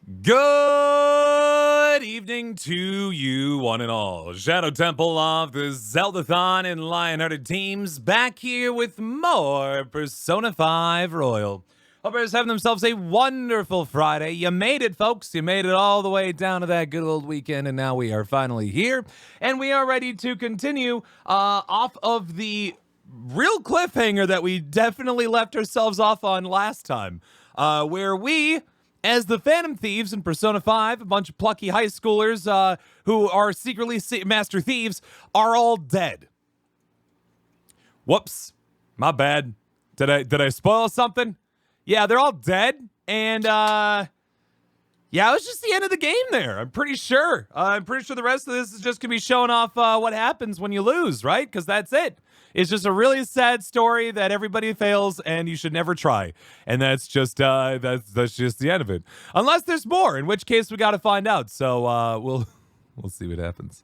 Good evening to you, one and all. Shadow Temple of the Zeldathon and Lionhearted teams back here with more Persona 5 Royal. Hope having themselves a wonderful Friday. You made it, folks. You made it all the way down to that good old weekend, and now we are finally here, and we are ready to continue off of the real cliffhanger that we definitely left ourselves off on last time, where we, as the Phantom Thieves in Persona 5, a bunch of plucky high schoolers who are secretly master thieves, are all dead. Whoops. My bad. Did I spoil something? Yeah, they're all dead, and yeah, it was just the end of the game there. I'm pretty sure. I'm pretty sure the rest of this is just gonna be showing off what happens when you lose, right? Because that's it. It's just a really sad story that everybody fails, and you should never try. And that's just that's just the end of it. Unless there's more, in which case we got to find out. So we'll see what happens.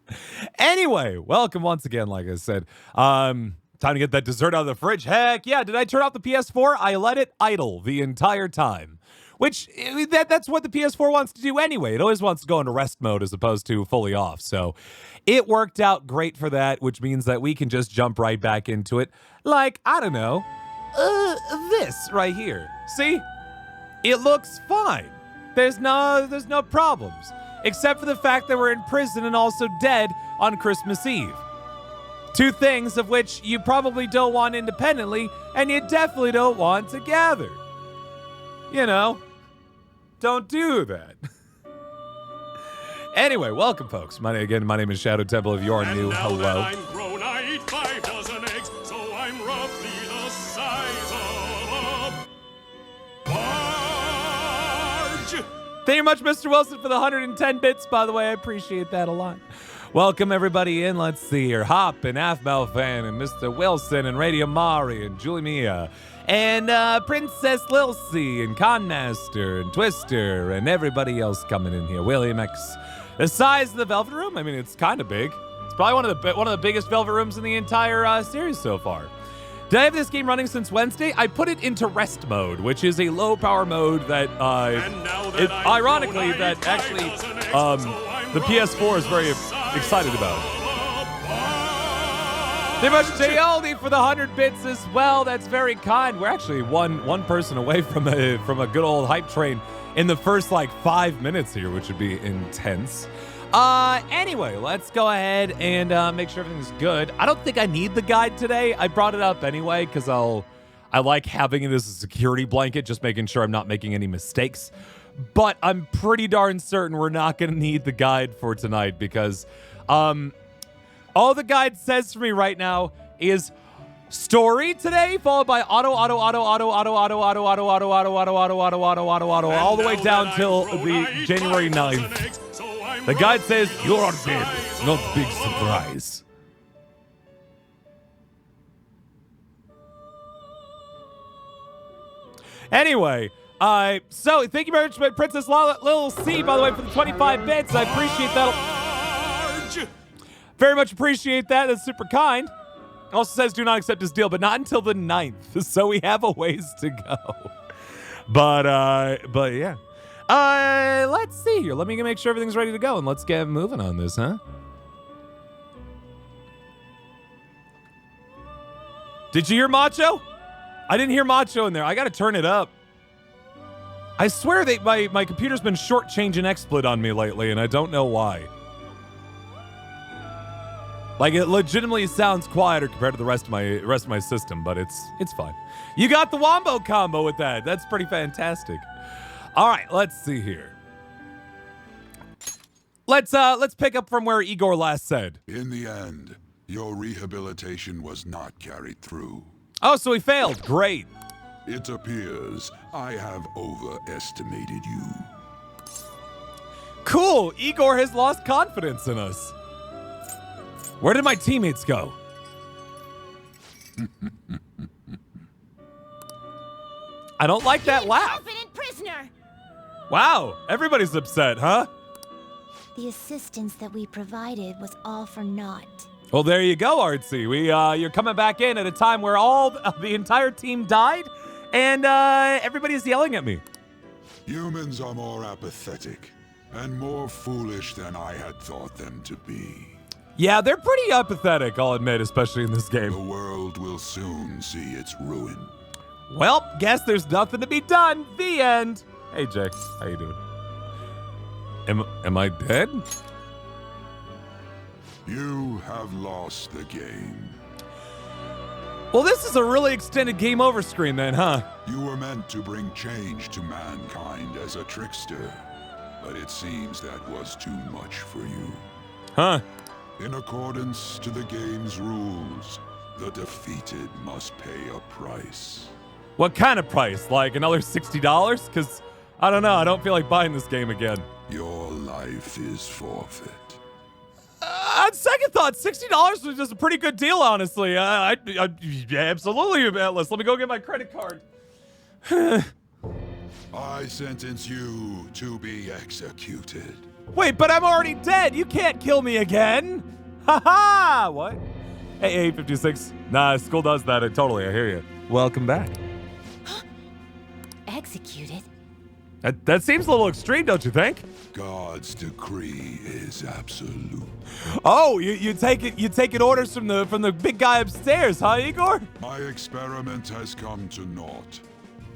Anyway, welcome once again. Like I said, time to get that dessert out of the fridge. Heck yeah! Did I turn off the PS4? I let it idle the entire time. Which, that's what the PS4 wants to do anyway. It always wants to go into rest mode as opposed to fully off. So it worked out great for that, which means that we can just jump right back into it. Like, I don't know, this right here. See? It looks fine. There's no problems. Except for the fact that we're in prison and also dead on Christmas Eve. Two things of which you probably don't want independently, and you definitely don't want together. You know, don't do that. Anyway, welcome, folks. My name is Shadow Temple. If you're new, hello. That I'm grown, I eat 5 dozen eggs, so I'm roughly the size of a large. Thank you much, Mr. Wilson, for the 110 bits, by the way. I appreciate that a lot. Welcome, everybody, in. Let's see here. Hop and Afmel Fan and Mr. Wilson and Radio Mari and Julie Mia and Princess Lilcy and Conmaster and Twister and everybody else coming in here. William X. The size of the Velvet Room, I mean, it's kind of big. It's probably one of the biggest Velvet Rooms in the entire series so far. Did I have this game running since Wednesday? I put it into rest mode, which is a low power mode that, ironically, that actually the PS4 is very excited about. Thank you much, J.L.D. for the 100 bits as well. That's very kind. We're actually one person away from a good old hype train in the first, 5 minutes here, which would be intense. Anyway, let's go ahead and make sure everything's good. I don't think I need the guide today. I brought it up anyway because I like having it as a security blanket, just making sure I'm not making any mistakes. But I'm pretty darn certain we're not going to need the guide for tonight because all the guide says for me right now is story today, followed by auto, all the way down till the January 9th. The guide says, you're dead, not big surprise. Anyway, so thank you very much, Princess Lil C, by the way, for the 25 bits. I appreciate that. Very much appreciate that. That's super kind. Also says do not accept this deal, but not until the 9th. So we have a ways to go. But yeah. Let's see here. Let me make sure everything's ready to go, and let's get moving on this, huh? Did you hear Macho? I didn't hear Macho in there. I gotta turn it up. I swear that my computer's been shortchanging XSplit on me lately, and I don't know why. It legitimately sounds quieter compared to the rest of my system, but it's fine. You got the Wombo combo with that. That's pretty fantastic. All right, let's see here. Let's pick up from where Igor last said. In the end, your rehabilitation was not carried through. Oh, so he failed. Great. It appears I have overestimated you. Cool. Igor has lost confidence in us. Where did my teammates go? I don't like that laugh. Confident prisoner. Wow, everybody's upset, huh? The assistance that we provided was all for naught. Well, there you go, Artsy. You're coming back in at a time where the entire team died, and everybody's yelling at me. Humans are more apathetic and more foolish than I had thought them to be. Yeah, they're pretty apathetic, I'll admit, especially in this The game. world will soon see its ruin. Well, guess there's nothing to be done. The end. Hey, Jay. How you doing? Am I dead? You have lost the game. Well, this is a really extended game over screen then, huh? You were meant to bring change to mankind as a trickster, but it seems that was too much for you. Huh? In accordance to the game's rules, the defeated must pay a price. What kind of price? Like another $60? Because, I don't know, I don't feel like buying this game again. Your life is forfeit. On second thought, $60 was just a pretty good deal, honestly. I absolutely, Atlas. Let me go get my credit card. I sentence you to be executed. Wait, but I'm already dead. You can't kill me again. Ha-ha! What? Hey, 856. Nah, school does that. I hear you. Welcome back. Executed? That seems a little extreme, don't you think? God's decree is absolute. Oh, you taking orders from the big guy upstairs, huh, Igor? My experiment has come to naught.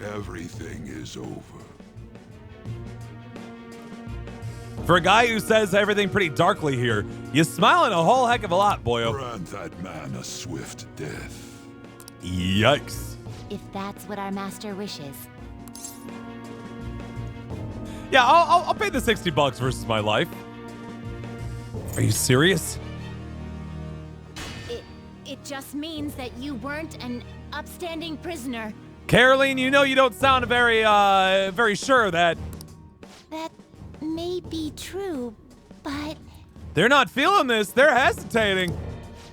Everything is over. For a guy who says everything pretty darkly here, you're smiling a whole heck of a lot, boyo. Grant that man a swift death. Yikes. If that's what our master wishes. Yeah, I'll pay the $60 versus my life. Are you serious? It just means that you weren't an upstanding prisoner. Caroline, you know you don't sound very sure of that. That may be true, but They're not feeling this. They're hesitating.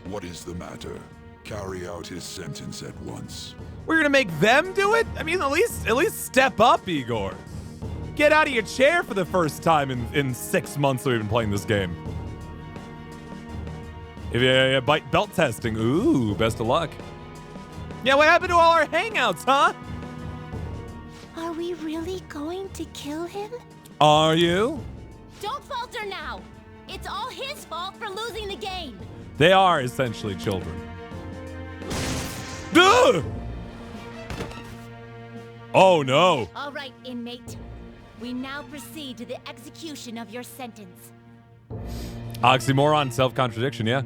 What is the matter? Carry out his sentence at once. We're gonna make them do it? I mean, at least step up, Igor. Get out of your chair for the first time in 6 months that we've been playing this game. If you bite belt testing, ooh, best of luck. Yeah, what happened to all our hangouts, huh? are we really going to kill him? Are you? Don't falter now! It's all his fault for losing the game! They are essentially children. Ugh! Oh no. All right, inmate. We now proceed to the execution of your sentence. Oxymoron, self-contradiction, yeah.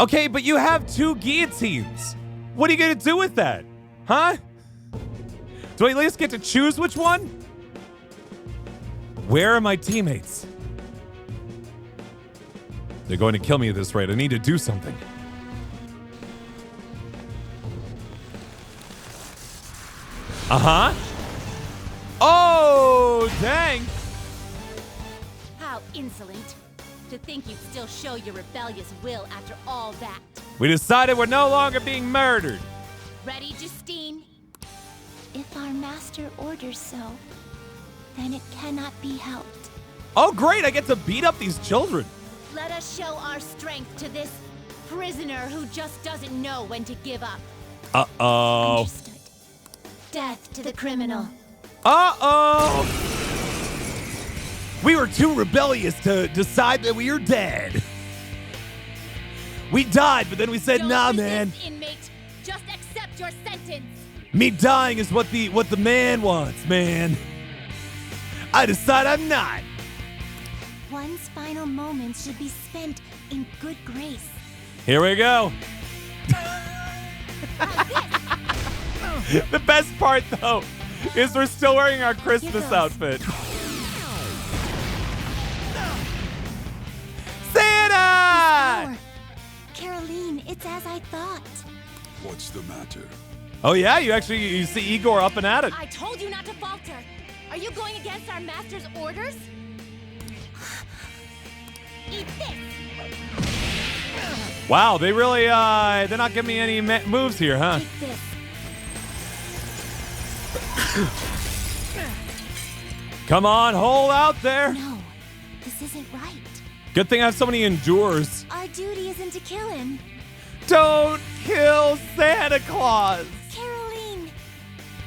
Okay, but you have 2 guillotines. What are you gonna do with that? Huh? Do I at least get to choose which one? Where are my teammates? They're going to kill me at this rate. I need to do something. Uh-huh. Oh, dang. How insolent. To think you'd still show your rebellious will after all that. We decided we're no longer being murdered. Ready, Justine? If our master orders so, then it cannot be helped. Oh, great. I get to beat up these children. Let us show our strength to this prisoner who just doesn't know when to give up. Uh-oh. Understood. Death to the criminal. Uh-oh. We were too rebellious to decide that we were dead. We died, but then we said, Don't nah, resist, man. Inmate. Just accept your sentence. Me dying is what the man wants, man. I decide I'm not. One's final moments should be spent in good grace. Here we go. The best part, though, is we're still wearing our Christmas goes. outfit. Santa! Or, Caroline, it's as I thought. What's the matter? Oh yeah, you see Igor up and at it. I told you not to falter. Are you going against our master's orders? Eat this. Wow, they really they're not giving me any moves here, huh? Take this. Come on, hold out there. No, this isn't right. Good thing I have so many endures. Our duty isn't to kill him. Don't kill Santa Claus. Caroline.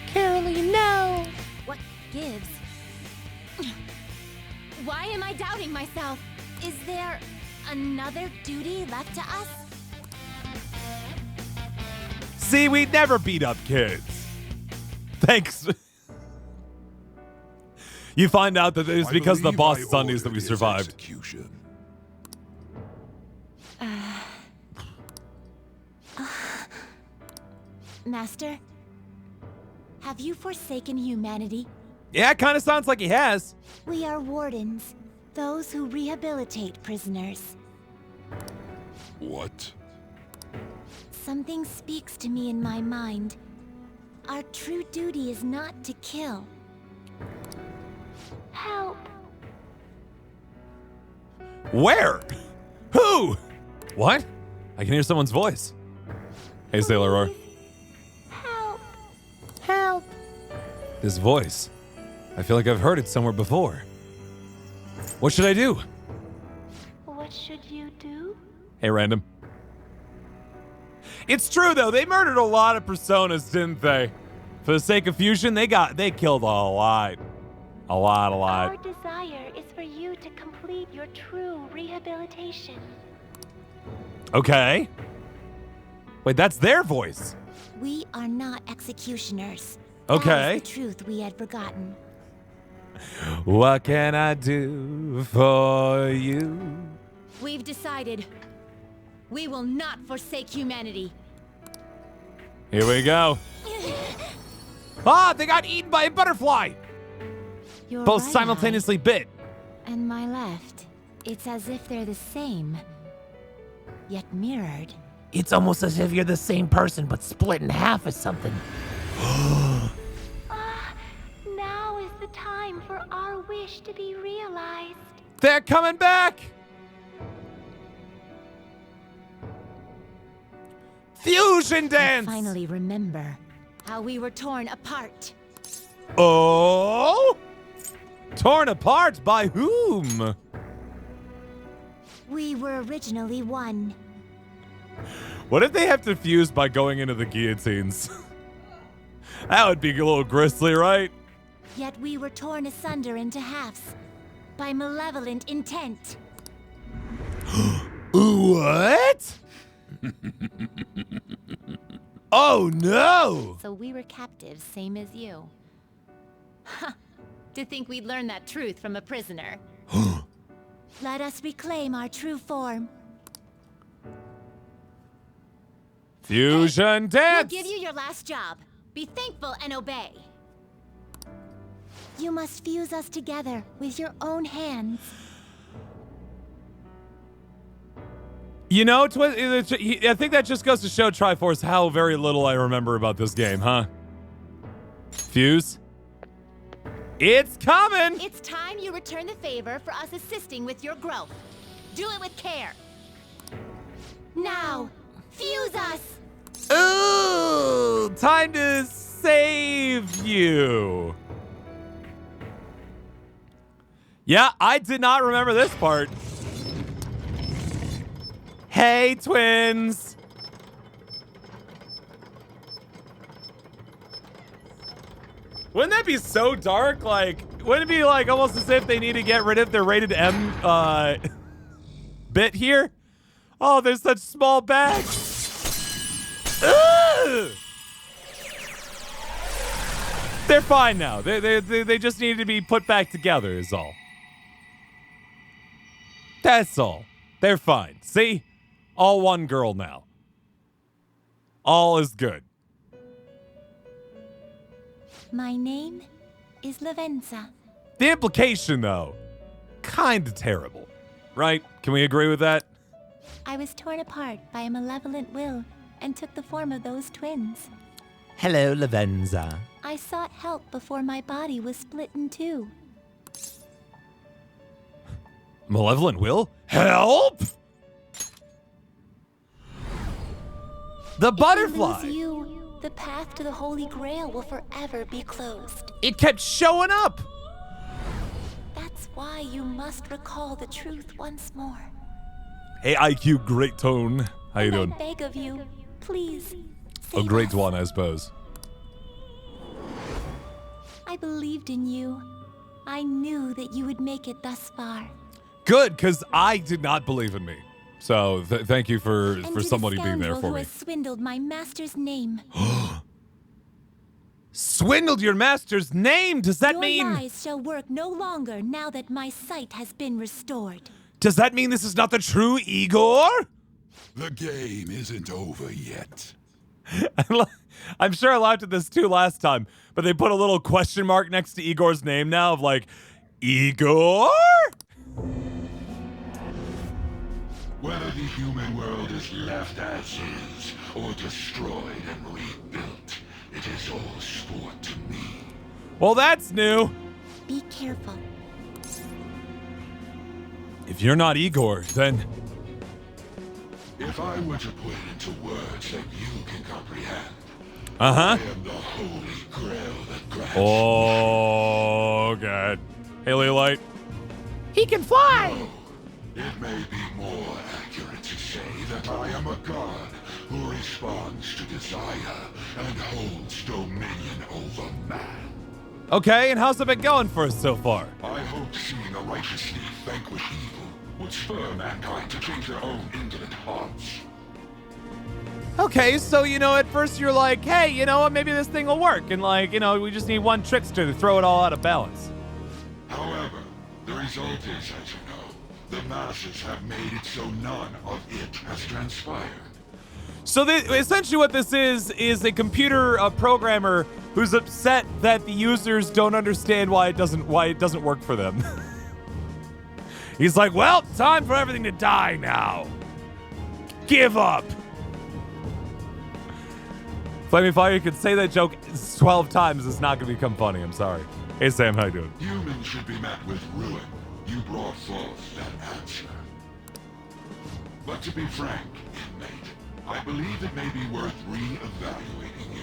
Caroline, no. What gives Why am I doubting myself? Is there another duty left to us? See, we never beat up kids. Thanks. You find out that it's I because of the believe boss I Sundays that we ordered his survived. execution. Master, have you forsaken humanity? Yeah, it kind of sounds like he has. We are wardens, those who rehabilitate prisoners. What? Something speaks to me in my mind. Our true duty is not to kill. Help! Where? Who? What? I can hear someone's voice. Hey, Sailor Roar. Help! Help! This voice. I feel like I've heard it somewhere before. What should I do? What should you do? Hey, random. It's true though. They murdered a lot of personas, didn't they? For the sake of fusion, they killed a lot. A lot. Our desire is for you to complete your true rehabilitation. Okay. Wait, that's their voice. We are not executioners. Okay. That is the truth we had forgotten. What can I do for you? We've decided. We will not forsake humanity. Here we go. Ah, they got eaten by a butterfly. Your Both right simultaneously bit. eye and my left. It's as if they're the same, yet mirrored. It's almost as if you're the same person, but split in half or something. Now is the time for our wish to be realized. They're coming back. Fusion dance. Finally remember how we were torn apart. Oh? Torn apart by whom? We were originally one. What if they have to fuse by going into the guillotines? That would be a little grisly, right? Yet we were torn asunder into halves by malevolent intent. What? Oh no! So we were captives, same as you. Ha! To think we'd learn that truth from a prisoner. Let us reclaim our true form. Fusion We'll dance! give you your last job. Be thankful and obey. You must fuse us together with your own hands. You know, I think that just goes to show Triforce how very little I remember about this game, huh? Fuse? It's coming! It's time you return the favor for us assisting with your growth. Do it with care. Now, fuse us! Ooh! Time to save you! Yeah, I did not remember this part. Hey, twins! Wouldn't that be so dark? Like, wouldn't it be like almost as if they need to get rid of their rated M bit here? Oh, there's such small bags. Ugh! They're fine now. They just need to be put back together is all. That's all. They're fine. See? All one girl now. All is good. My name is Lavenza. The implication, though, kind of terrible. Right? Can we agree with that? I was torn apart by a malevolent will and took the form of those twins. Hello, Lavenza. I sought help before my body was split in two. Malevolent will? Help! The butterfly! If we lose you, the path to the Holy Grail will forever be closed. It kept showing up! That's why you must recall the truth once more. Hey, IQ Great Tone. How you doing? I beg of you, please. A save great us. one, I suppose. I believed in you, I knew that you would make it thus far. Good, because I did not believe in me. So thank you for And to somebody the being there scoundrel for who me. has swindled my master's name. Swindled your master's name? Does that Your mean... lies shall work no longer now that my sight has been restored. Does that mean this is not the true Igor? The game isn't over yet. I'm sure I laughed at this too last time, but they put a little question mark next to Igor's name now of like, Igor? Whether the human world is left as is, or destroyed and rebuilt, it is all sport to me. Well, that's new. Be careful. If you're not Igor, then... If I were to put it into words that you can comprehend, Uh-huh. I am the holy grail that grants Oh, God. Haley Light. He can fly! It may be more accurate to say that I am a god who responds to desire and holds dominion over man. Okay, and how's it been going for us so far? I hoped seeing a righteously vanquish evil would spur mankind to change their own indolent hearts. Okay, so, at first you're like, hey, you know what, maybe this thing will work. And we just need one trickster to throw it all out of balance. However, the result is, as you know, the masses have made it so none of it has transpired. So essentially what this is a computer programmer who's upset that the users don't understand why it doesn't work for them. He's like, well, time for everything to die now. Give up. Flaming Fire, you could say that joke 12 times. It's not going to become funny. I'm sorry. Hey, Sam, how you doing? Humans should be met with ruin. You brought forth that answer. But to be frank, inmate, I believe it may be worth re-evaluating you.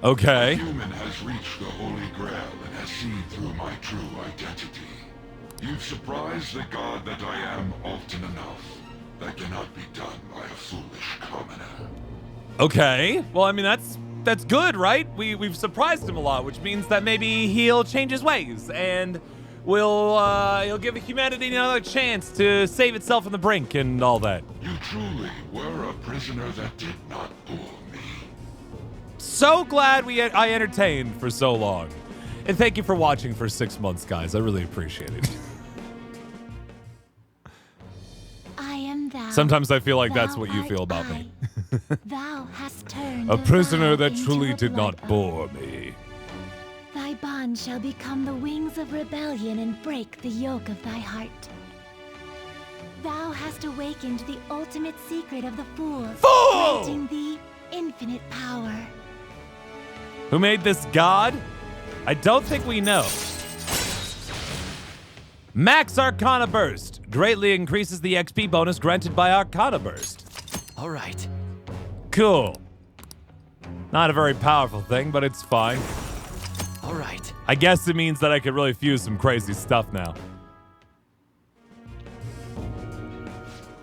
Okay. A human has reached the Holy Grail and has seen through my true identity. You've surprised the god that I am often enough. That cannot be done by a foolish commoner. Okay. Well, I mean, that's good, right? We've surprised him a lot, which means that maybe he'll change his ways and he'll give humanity another chance to save itself from the brink and all that. You truly were a prisoner that did not bore me. So glad I entertained for so long. And thank you for watching for 6 months, guys. I really appreciate it. I am thou. Sometimes I feel like that's Thou what you art feel about me. Thou hast turned A prisoner thou that into truly a did not blood bore me. Thy bond shall become the wings of rebellion and break the yoke of thy heart. Thou hast awakened the ultimate secret of the fool, Fool! granting thee infinite power. Who made this god? I don't think we know. Max Arcana Burst greatly increases the XP bonus granted by Arcana Burst. All right. Cool. Not a very powerful thing, but it's fine. All right. I guess it means that I could really fuse some crazy stuff now.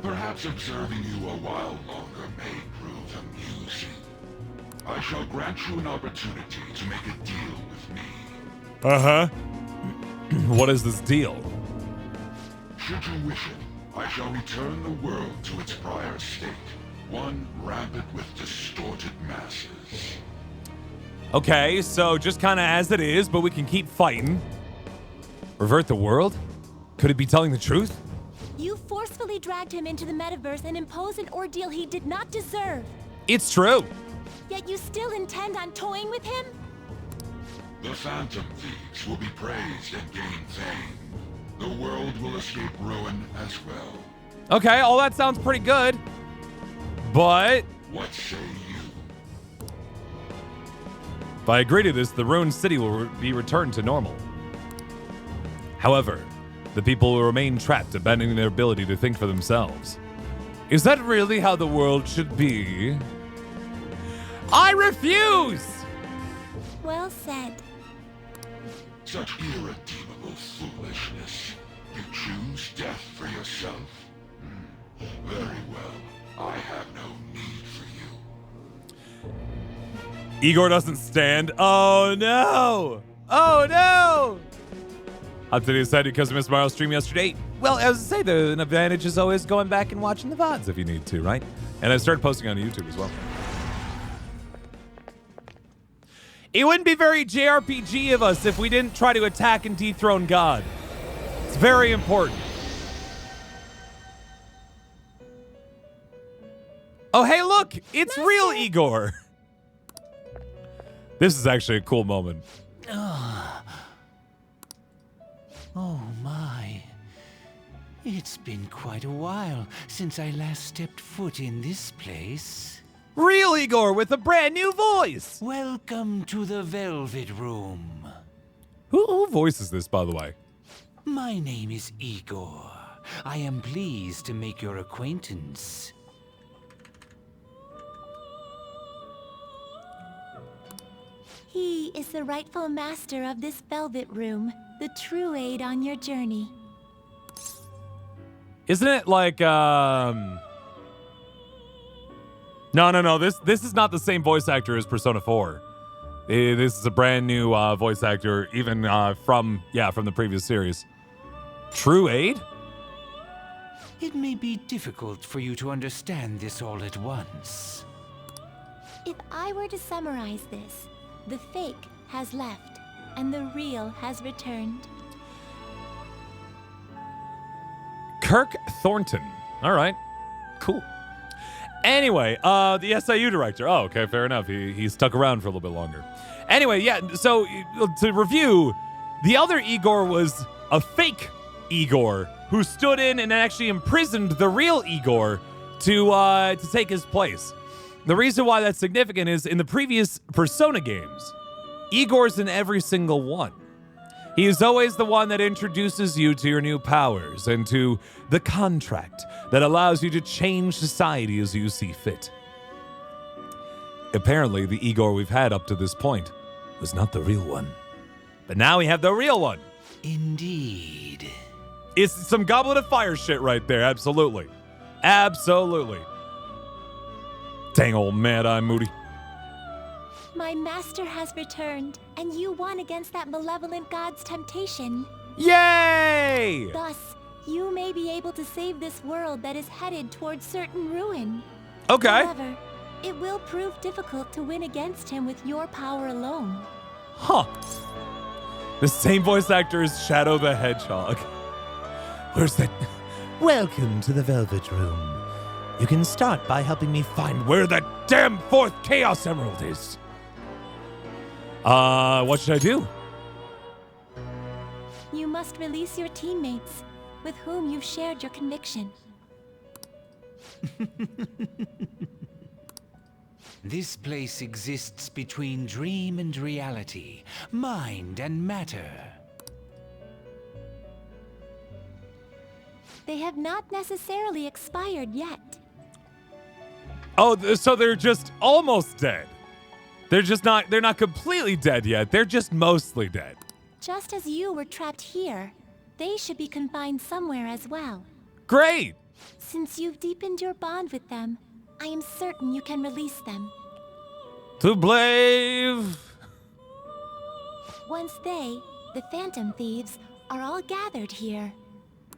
Perhaps observing you a while longer may prove amusing. I shall grant you an opportunity to make a deal with me. Uh-huh. What is this deal? Should you wish it, I shall return the world to its prior state, one rampant with distorted masses. Okay, so just kind of as it is, but we can keep fighting. Revert the world? Could it be telling the truth? You forcefully dragged him into the metaverse and imposed an ordeal he did not deserve. It's true. Yet you still intend on toying with him? The Phantom Thieves will be praised and gain fame. The world will escape ruin as well. Okay, all that sounds pretty good. But What say you? if I agree to this, the ruined city will be returned to normal. However, the people will remain trapped, abandoning their ability to think for themselves. Is that really how the world should be? I refuse! Well said. Such irredeemable foolishness. You choose death for yourself? Very well. I have no need for you. Igor doesn't stand. Oh no! Oh no! Up to the side because I missed Mario's stream yesterday. Well, as I say, an advantage is always going back and watching the VODs if you need to, right? And I started posting on YouTube as well. It wouldn't be very JRPG of us if we didn't try to attack and dethrone God. It's very important. Oh, hey, look! It's real Igor! This is actually a cool moment. Oh my. It's been quite a while since I last stepped foot in this place. Real Igor with a brand new voice! Welcome to the Velvet Room. Who voices this, by the way? My name is Igor. I am pleased to make your acquaintance. He is the rightful master of this Velvet Room, the true aid on your journey. Isn't it like, No. This is not the same voice actor as Persona 4. This is a brand new voice actor, even from the previous series. True aid? It may be difficult for you to understand this all at once. If I were to summarize this, the fake has left, and the real has returned. Kirk Thornton. All right. Cool. Anyway, the SIU director. Oh, okay, fair enough. He stuck around for a little bit longer. Anyway, yeah, so to review, the other Igor was a fake Igor who stood in and actually imprisoned the real Igor to take his place. The reason why that's significant is in the previous Persona games, Igor's in every single one. He is always the one that introduces you to your new powers and to the contract that allows you to change society as you see fit. Apparently, the Igor we've had up to this point was not the real one. But now we have the real one. Indeed. It's some Goblet of Fire shit right there, absolutely. Absolutely. Dang old Mad Eye Moody. My master has returned, and you won against that malevolent god's temptation. Yay! Thus, you may be able to save this world that is headed towards certain ruin. Okay. However, it will prove difficult to win against him with your power alone. Huh. The same voice actor as Shadow the Hedgehog. Where's that? Welcome to the Velvet Room. You can start by helping me find Where that damn fourth Chaos Emerald is. What should I do? You must release your teammates, with whom you've shared your conviction. This place exists between dream and reality, mind and matter. They have not necessarily expired yet. Oh, so they're just almost dead. They're not completely dead yet. They're just mostly dead. Just as you were trapped here, they should be confined somewhere as well. Great. Since you've deepened your bond with them, I am certain you can release them. To Blave. Once they, the Phantom Thieves, are all gathered here,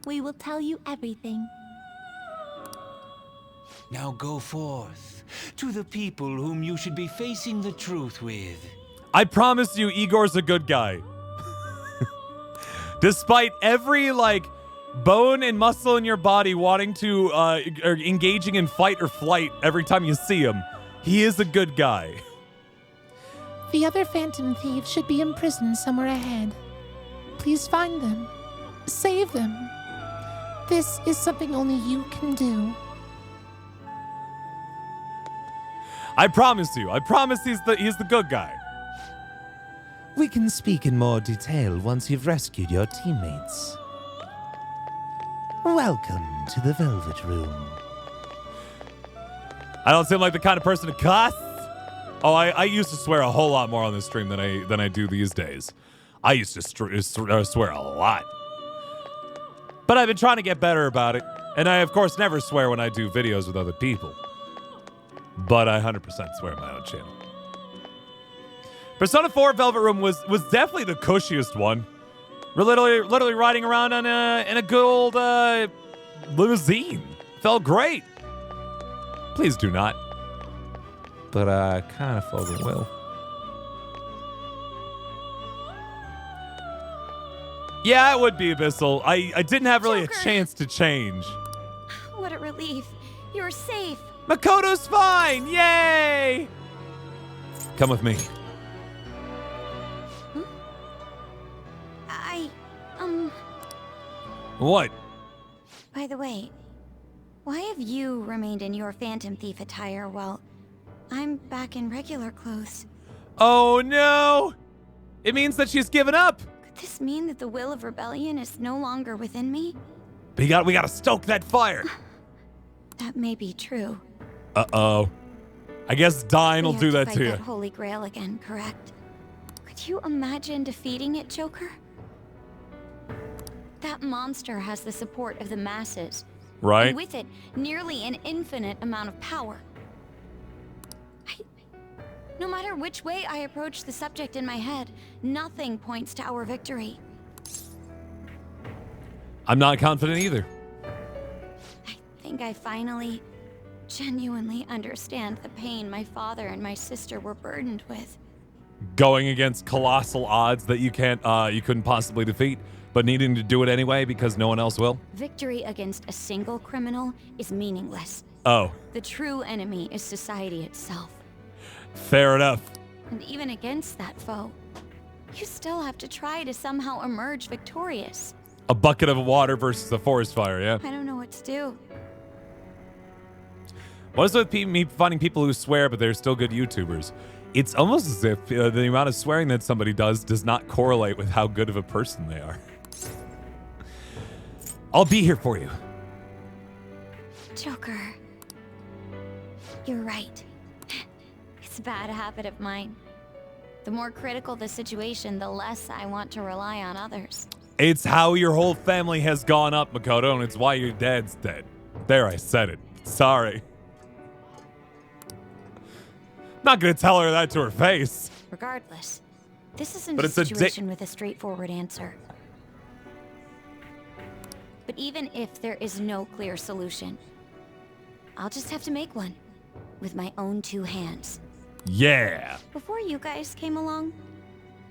we will tell you everything. Now go forth to the people whom you should be facing the truth with. I promise you, Igor's a good guy. Despite every, bone and muscle in your body wanting to, or engaging in fight or flight every time you see him, he is a good guy. The other Phantom Thieves should be imprisoned somewhere ahead. Please find them. Save them. This is something only you can do. I promise you. I promise he's the good guy. We can speak in more detail once you've rescued your teammates. Welcome to the Velvet Room. I don't seem like the kind of person to cuss. Oh, I used to swear a whole lot more on this stream than I do these days. I used to swear a lot. But I've been trying to get better about it. And I, of course, never swear when I do videos with other people. But I 100% swear on my own channel. Persona 4 Velvet Room was definitely the cushiest one. We're literally riding around on in a good old limousine. Felt great. Please do not. But I kind of fucking will. Yeah, it would be Abyssal. I didn't have really Joker. a chance to change. What a relief. You're safe. Makoto's fine! Yay! Come with me. What? By the way, why have you remained in your Phantom Thief attire while I'm back in regular clothes? Oh no! It means that she's given up. Could this mean that the will of rebellion is no longer within me? We gotta stoke that fire. That may be true. Uh-oh. I guess dying will We do have that fight to you. that Holy Grail again, correct? Could you imagine defeating it, Joker? That monster has the support of the masses. Right? And with it, nearly an infinite amount of power. No matter which way I approach the subject in my head, nothing points to our victory. I'm not confident either. I think I finally, genuinely understand the pain my father and my sister were burdened with. Going against colossal odds that you couldn't possibly defeat, but needing to do it anyway because no one else will. Victory against a single criminal is meaningless. Oh, The true enemy is society itself. fair enough. And even against that foe, you still have to try to somehow emerge victorious. A bucket of water versus a forest fire, yeah? I don't know what to do. What is with me finding people who swear but they're still good YouTubers? It's almost as if the amount of swearing that somebody does not correlate with how good of a person they are. I'll be here for you. Joker. You're right. It's a bad habit of mine. The more critical the situation, the less I want to rely on others. It's how your whole family has gone up, Makoto, and it's why your dad's dead. There, I said it. Sorry. Not gonna tell her that to her face. Regardless, this isn't But a it's a situation with a straightforward answer. But even if there is no clear solution, I'll just have to make one with my own two hands. Yeah. Before you guys came along,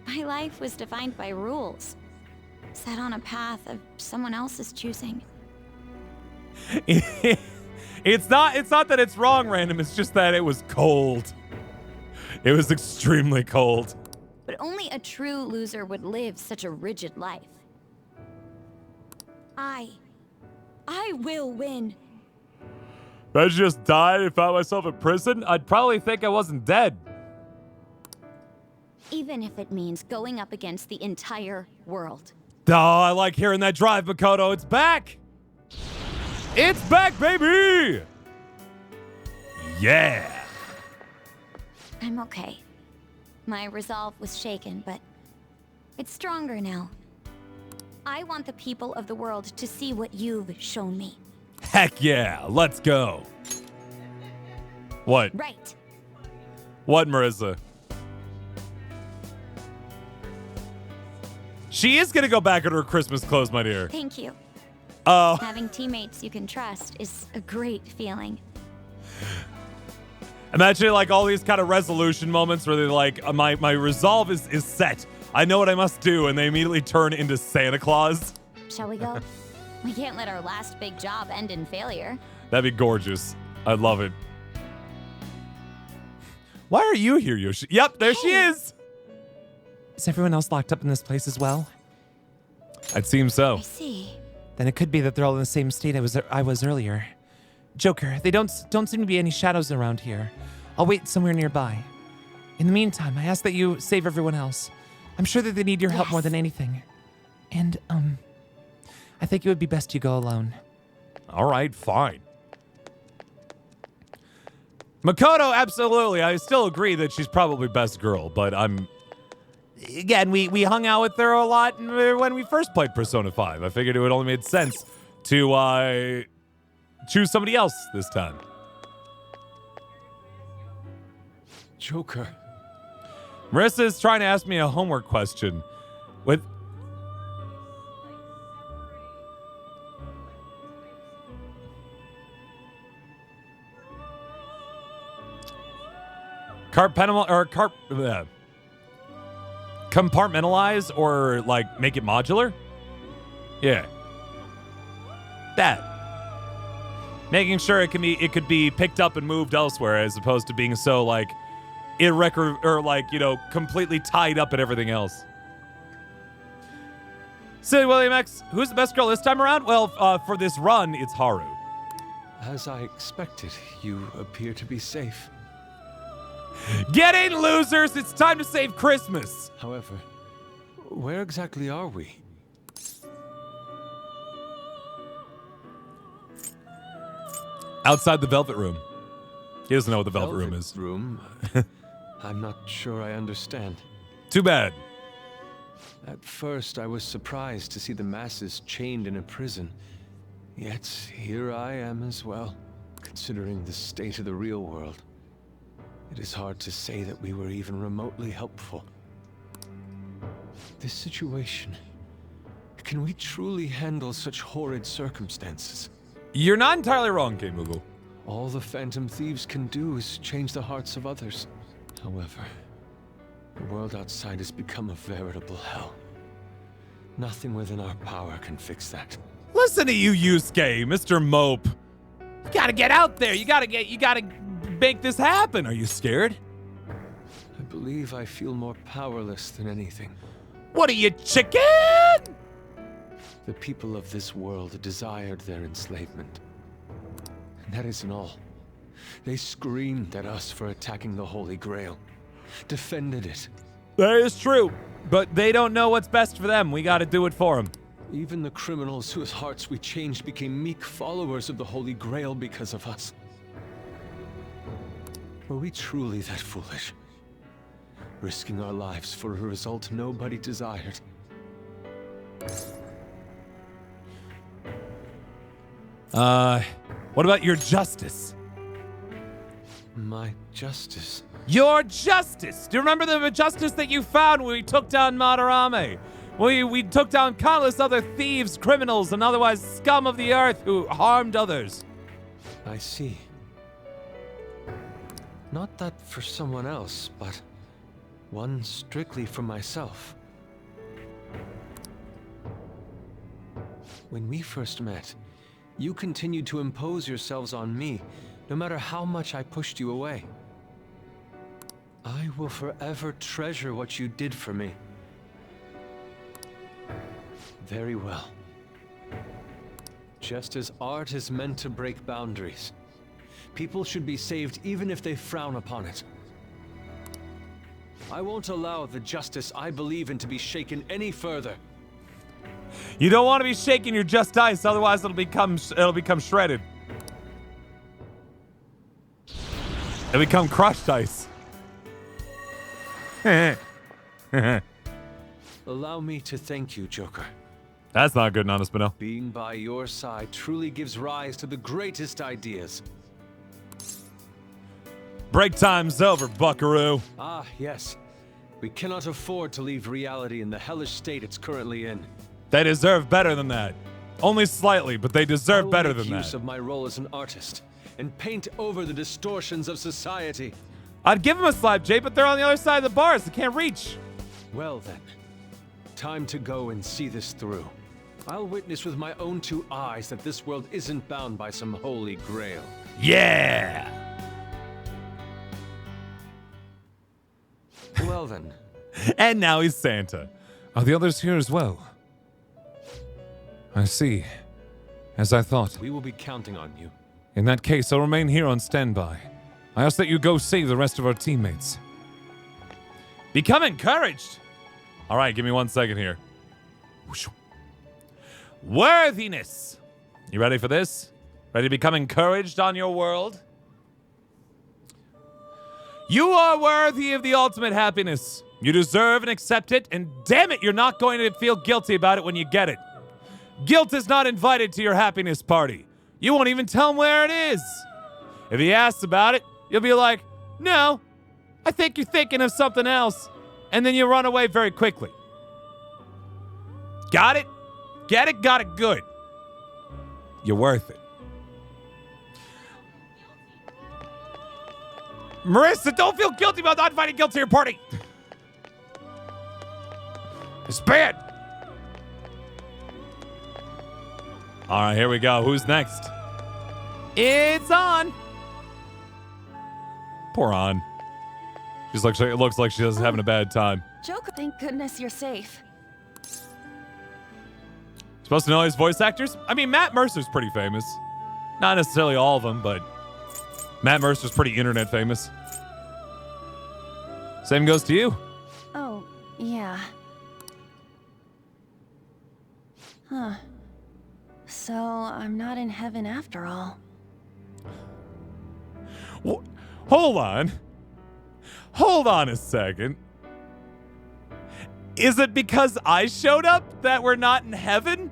my life was defined by rules, set on a path of someone else's choosing. It's not that it's wrong, Random. It's just that it was cold. It was extremely cold. But only a true loser would live such a rigid life. I will win. If I just died and found myself in prison, I'd probably think I wasn't dead. Even if it means going up against the entire world. Oh, I like hearing that drive, Makoto. It's back. It's back, baby. Yeah. I'm okay. My resolve was shaken, but it's stronger now. I want the people of the world to see what you've shown me. Heck yeah. Let's go. What? Right. What, Marissa? She is going to go back in her Christmas clothes, my dear. Thank you. Oh. Having teammates you can trust is a great feeling. Imagine like all these kind of resolution moments where they're like, my resolve is set. I know what I must do, and they immediately turn into Santa Claus. Shall we go? We can't let our last big job end in failure. That'd be gorgeous. I'd love it. Why are you here, Yoshi? Yep, there she is. Is everyone else locked up in this place as well? It seems so. I see. Then it could be that they're all in the same state I was earlier. Joker, they don't seem to be any shadows around here. I'll wait somewhere nearby. In the meantime, I ask that you save everyone else. I'm sure that they need your help more than anything. And, I think it would be best you go alone. All right, fine. Makoto, absolutely. I still agree that she's probably best girl, but again, we hung out with her a lot when we first played Persona 5. I figured it would only made sense to choose somebody else this time. Joker. Marissa is trying to ask me a homework question. compartmentalize or like make it modular. Yeah. That. Making sure it could be picked up and moved elsewhere as opposed to being so like completely tied up in everything else. Silly William X, who's the best girl this time around? Well, for this run, it's Haru. As I expected, you appear to be safe. Get in, losers! It's time to save Christmas! However, where exactly are we? Outside the Velvet Room. He doesn't know what the Velvet Room is. Room? I'm not sure I understand. Too bad. At first, I was surprised to see the masses chained in a prison. Yet, here I am as well, considering the state of the real world. It is hard to say that we were even remotely helpful. This situation... Can we truly handle such horrid circumstances? You're not entirely wrong, K. Moogle. All the Phantom Thieves can do is change the hearts of others. However, the world outside has become a veritable hell. Nothing within our power can fix that. Listen to you, Yusuke, Mr. Mope. You gotta get out there. You gotta make this happen. Are you scared? I believe I feel more powerless than anything. What are you, chicken? The people of this world desired their enslavement. And that isn't all. They screamed at us for attacking the Holy Grail. Defended it. That is true. But they don't know what's best for them. We gotta do it for them. Even the criminals whose hearts we changed became meek followers of the Holy Grail because of us. Were we truly that foolish? Risking our lives for a result nobody desired. What about your justice? My justice? Your justice! Do you remember the justice that you found when we took down Madarame? We took down countless other thieves, criminals, and otherwise scum of the earth who harmed others. I see. Not that for someone else, but one strictly for myself. When we first met, you continued to impose yourselves on me, no matter how much I pushed you away. I will forever treasure what you did for me. Very well. Just as art is meant to break boundaries, people should be saved even if they frown upon it. I won't allow the justice I believe in to be shaken any further. You don't want to be shaking your just ice, otherwise it'll become shredded. It'll become crushed ice. Allow me to thank you, Joker. That's not good, Nana Spinell. Being by your side truly gives rise to the greatest ideas. Break time's over, buckaroo. Ah, yes. We cannot afford to leave reality in the hellish state it's currently in. They deserve better than that. Only slightly, but they deserve better than I will make use that. of my role as an artist and paint over the distortions of society. I'd give them a slap, Jay, but they're on the other side of the bars. They can't reach. Well then, time to go and see this through. I'll witness with my own two eyes that this world isn't bound by some holy grail. Yeah! Well then. And now he's Santa. Are the others here as well? I see. As I thought. We will be counting on you. In that case, I'll remain here on standby. I ask that you go save the rest of our teammates. Become encouraged. All right, give me 1 second here. Worthiness. You ready for this? Ready to become encouraged on your world? You are worthy of the ultimate happiness. You deserve and accept it, and damn it, you're not going to feel guilty about it when you get it. Guilt is not invited to your happiness party. You won't even tell him where it is. If he asks about it, you'll be like, no, I think you're thinking of something else. And then you run away very quickly. Got it? Get it? Got it? Good. You're worth it. Marissa, don't feel guilty about not inviting Gil to your party. It's bad. All right, here we go. Who's next? It's On. Poor On. It looks like she's having a bad time. Joker, thank goodness you're safe. Supposed to know his voice actors? I mean, Matt Mercer's pretty famous. Not necessarily all of them, but Matt Mercer's pretty internet famous. Same goes to you. Oh, yeah. Huh. So, I'm not in heaven after all. Hold on. Hold on a second. Is it because I showed up that we're not in heaven?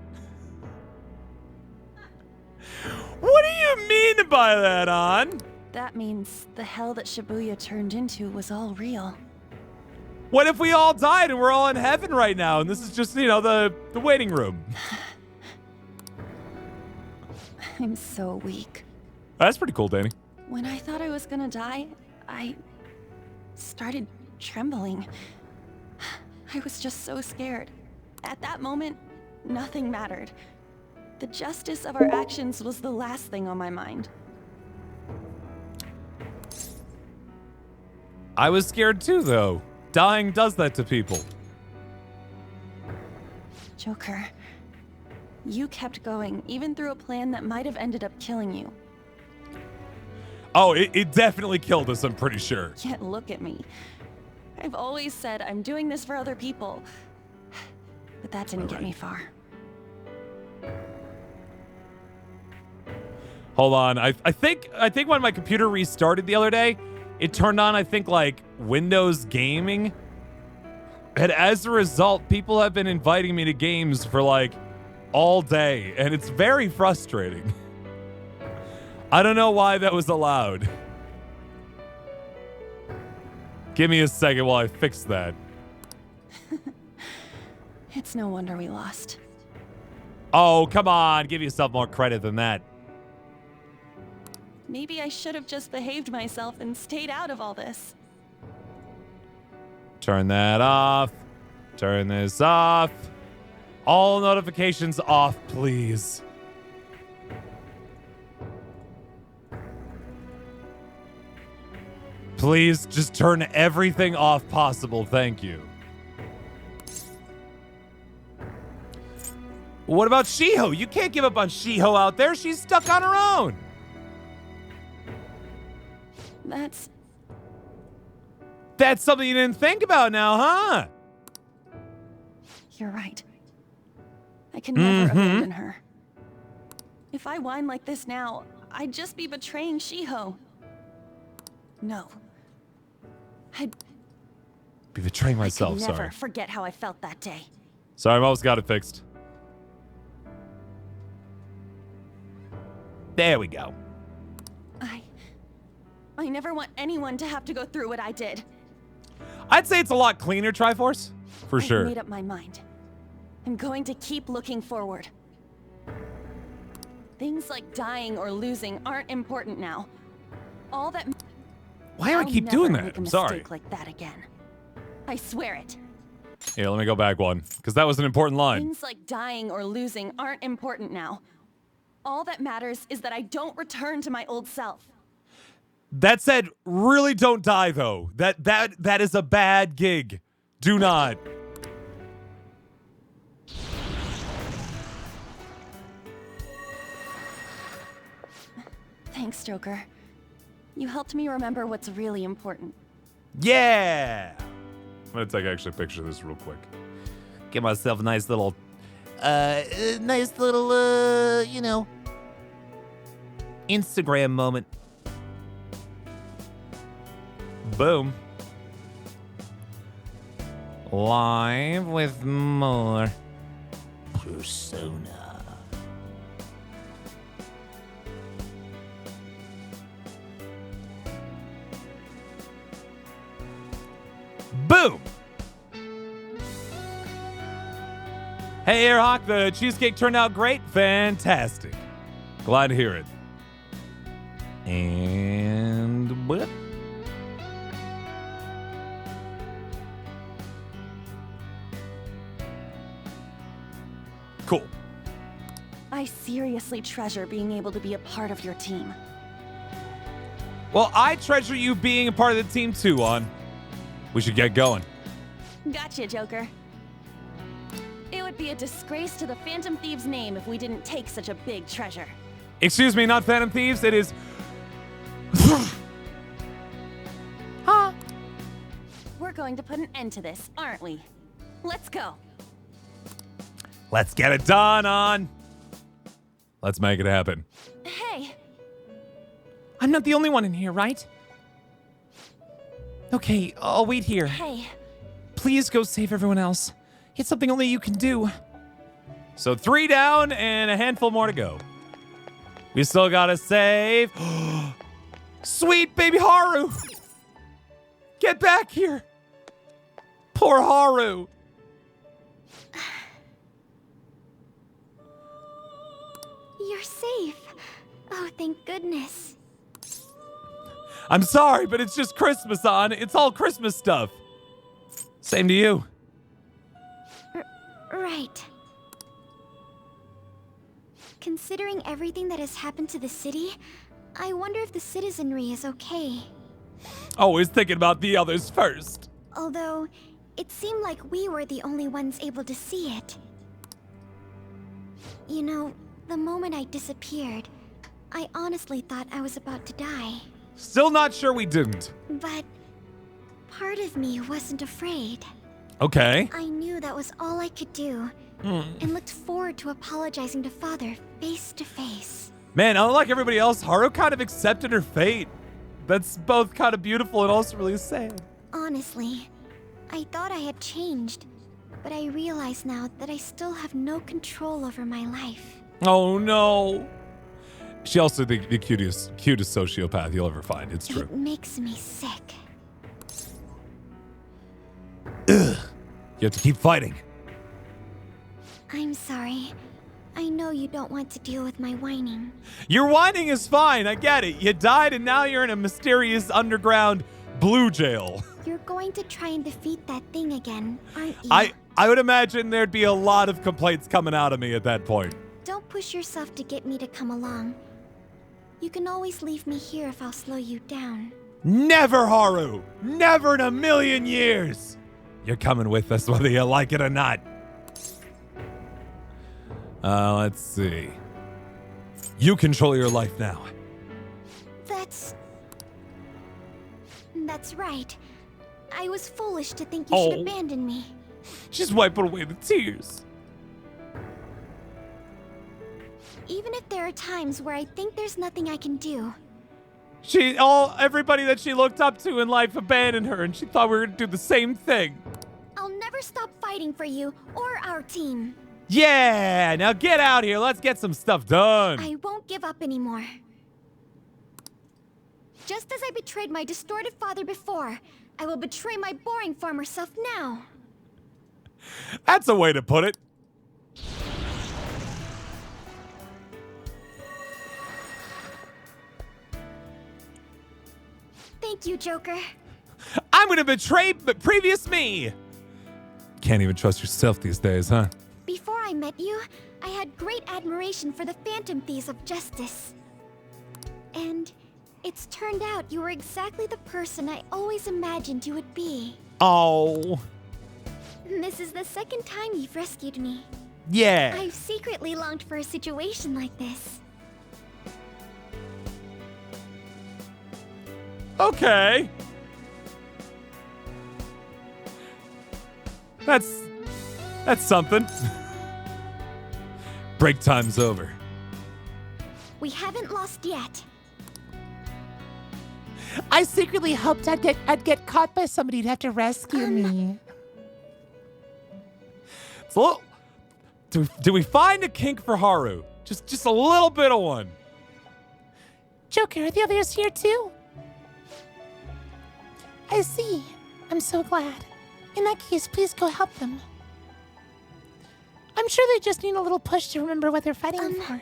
What do you mean by that, On? That means the hell that Shibuya turned into was all real. What if we all died and we're all in heaven right now and this is just, the waiting room? I'm so weak. That's pretty cool, Danny. When I thought I was gonna die, I started trembling. I was just so scared. At that moment, nothing mattered. The justice of our actions was the last thing on my mind. I was scared too, though. Dying does that to people. Joker, you kept going, even through a plan that might have ended up killing you. Oh, it definitely killed us, I'm pretty sure. Yet look at me. I've always said I'm doing this for other people. But that didn't get me far. Hold on. I think when my computer restarted the other day, it turned on, I think, like, Windows Gaming. And as a result, people have been inviting me to games for, like, all day. And it's very frustrating. I don't know why that was allowed. Give me a second while I fix that. It's no wonder we lost. Oh, come on. Give yourself more credit than that. Maybe I should have just behaved myself and stayed out of all this. Turn that off. Turn this off. All notifications off, please. Please just turn everything off possible. Thank you. What about Shiho? You can't give up on Shiho out there. She's stuck on her own. That's something you didn't think about now, huh? You're right. I can never abandon her. If I whine like this now, I'd just be betraying Shiho. No. I'd be betraying myself, I could never sorry. forget how I felt that day. Sorry, I've almost got it fixed. There we go. I never want anyone to have to go through what I did. I'd say it's a lot cleaner, Triforce. For sure. I've made up my mind. I'm going to keep looking forward. Things like dying or losing aren't important now. All that. Why do I keep doing that? I'm sorry. Mistake like that again. I swear it. Here, let me go back one, because that was an important line. Things like dying or losing aren't important now. All that matters is that I don't return to my old self. That said, really don't die though. That is a bad gig. Do not. Thanks, Joker. You helped me remember what's really important. Yeah. I'm gonna take actually a picture of this real quick. Get myself a nice little, Instagram moment. Boom. Live with more Persona. Boom! Hey, Airhawk, the cheesecake turned out great. Fantastic. Glad to hear it. And what? I seriously treasure being able to be a part of your team. Well, I treasure you being a part of the team too, On. We should get going. Gotcha, Joker. It would be a disgrace to the Phantom Thieves' name if we didn't take such a big treasure. Excuse me, not Phantom Thieves. It is. Huh? We're going to put an end to this, aren't we? Let's go. Let's get it done, On. Let's make it happen. Hey, I'm not the only one in here, right? Okay, I'll wait here. hey. Please go save everyone else. It's something only you can do. So 3 down and a handful more to go. We still gotta save. Sweet baby Haru! Get back here! Poor Haru! You're safe. Oh, thank goodness. I'm sorry, but it's just Christmas, On. It's all Christmas stuff. Same to you. Right. Considering everything that has happened to the city, I wonder if the citizenry is okay. Always thinking about the others first. Although, it seemed like we were the only ones able to see it. You know, the moment I disappeared, I honestly thought I was about to die. Still not sure we didn't. But part of me wasn't afraid. Okay. I knew that was all I could do, and looked forward to apologizing to Father face to face. Man, unlike everybody else, Haru kind of accepted her fate. That's both kind of beautiful and also really sad. Honestly, I thought I had changed, but I realize now that I still have no control over my life. Oh no. She also the cutest sociopath you'll ever find. It's true. It makes me sick. You have to keep fighting. I'm sorry. I know you don't want to deal with my whining. Your whining is fine. I get it. You died and now you're in a mysterious underground blue jail. You're going to try and defeat that thing again, aren't you? I would imagine there'd be a lot of complaints coming out of me at that point. Don't push yourself to get me to come along. You can always leave me here if I'll slow you down. Never, Haru. Never in a million years. You're coming with us whether you like it or not. Let's see. You control your life now. That's right. I was foolish to think you should abandon me. She's wiping away the tears. Even if there are times where I think there's nothing I can do. Everybody that she looked up to in life abandoned her, and she thought we were gonna do the same thing. I'll never stop fighting for you or our team. Yeah, now get out here. Let's get some stuff done. I won't give up anymore. Just as I betrayed my distorted father before, I will betray my boring farmer self now. That's a way to put it. Thank you, Joker. I'm gonna betray previous me. Can't even trust yourself these days, huh? Before I met you, I had great admiration for the Phantom Thieves of Justice. And it's turned out you were exactly the person I always imagined you would be. Oh. This is the second time you've rescued me. Yeah. I've secretly longed for a situation like this. Okay. That's something. Break time's over. We haven't lost yet. I secretly hoped I'd get caught by somebody to have to rescue me. It's a little. Do we find a kink for Haru? Just a little bit of one. Joker, are the others here too? I see. I'm so glad. In that case, please go help them. I'm sure they just need a little push to remember what they're fighting for.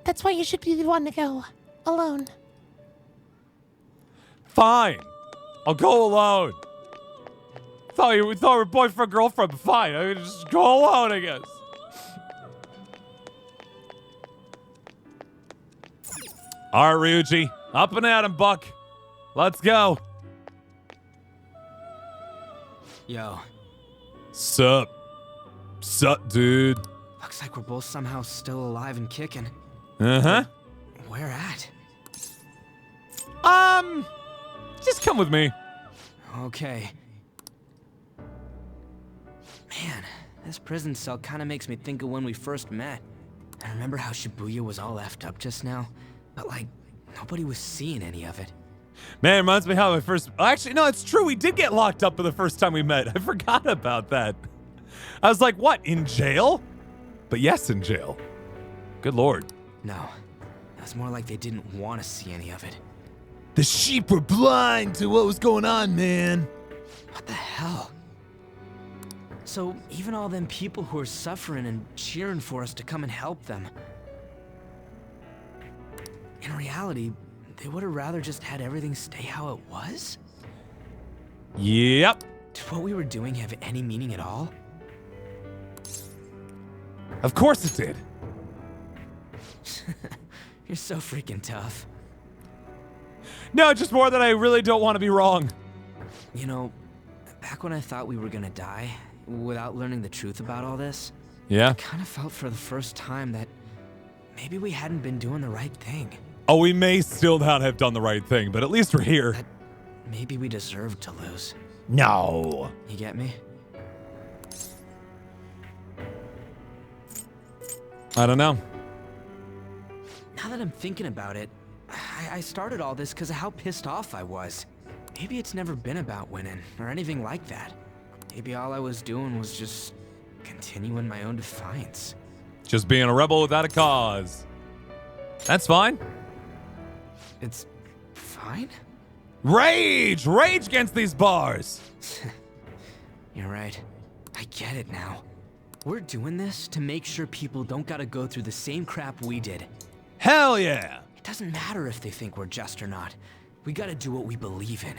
That's why you should be the one to go. Alone. Fine. I'll go alone. Thought we were boyfriend, girlfriend, but fine. I can just go alone, I guess. All right, Ryuji. Up and at him, Buck. Let's go. Yo, Sup? Sup, dude? looks like we're both somehow still alive and kicking. Uh-huh. Where at? Just come with me. Okay. Man, this prison cell kind of makes me think of when we first met. I remember how Shibuya was all effed up just now, but like, nobody was seeing any of it. Man, it reminds me how I first... Actually, no, it's true. We did get locked up for the first time we met. I forgot about that. I was like, what, in jail? But yes, in jail. Good lord. No, it was more like they didn't want to see any of it. The sheep were blind to what was going on, man. What the hell? So, even all them people who are suffering and cheering for us to come and help them. In reality, they would have rather just had everything stay how it was? Yep. Did what we were doing have any meaning at all? Of course it did. You're so freaking tough. No, just more that I really don't want to be wrong. You know, back when I thought we were gonna die, without learning the truth about all this, Yeah? I kind of felt for the first time that maybe we hadn't been doing the right thing. Oh, we may still not have done the right thing, but at least we're here. That maybe we deserved to lose. No. You get me? I don't know. Now that I'm thinking about it, I started all this because of how pissed off I was. Maybe it's never been about winning, or anything like that. Maybe all I was doing was just continuing my own defiance. Just being a rebel without a cause. That's fine. It's fine? Rage! Rage against these bars! You're right. I get it now. We're doing this to make sure people don't gotta go through the same crap we did. Hell yeah! It doesn't matter if they think we're just or not. We gotta do what we believe in.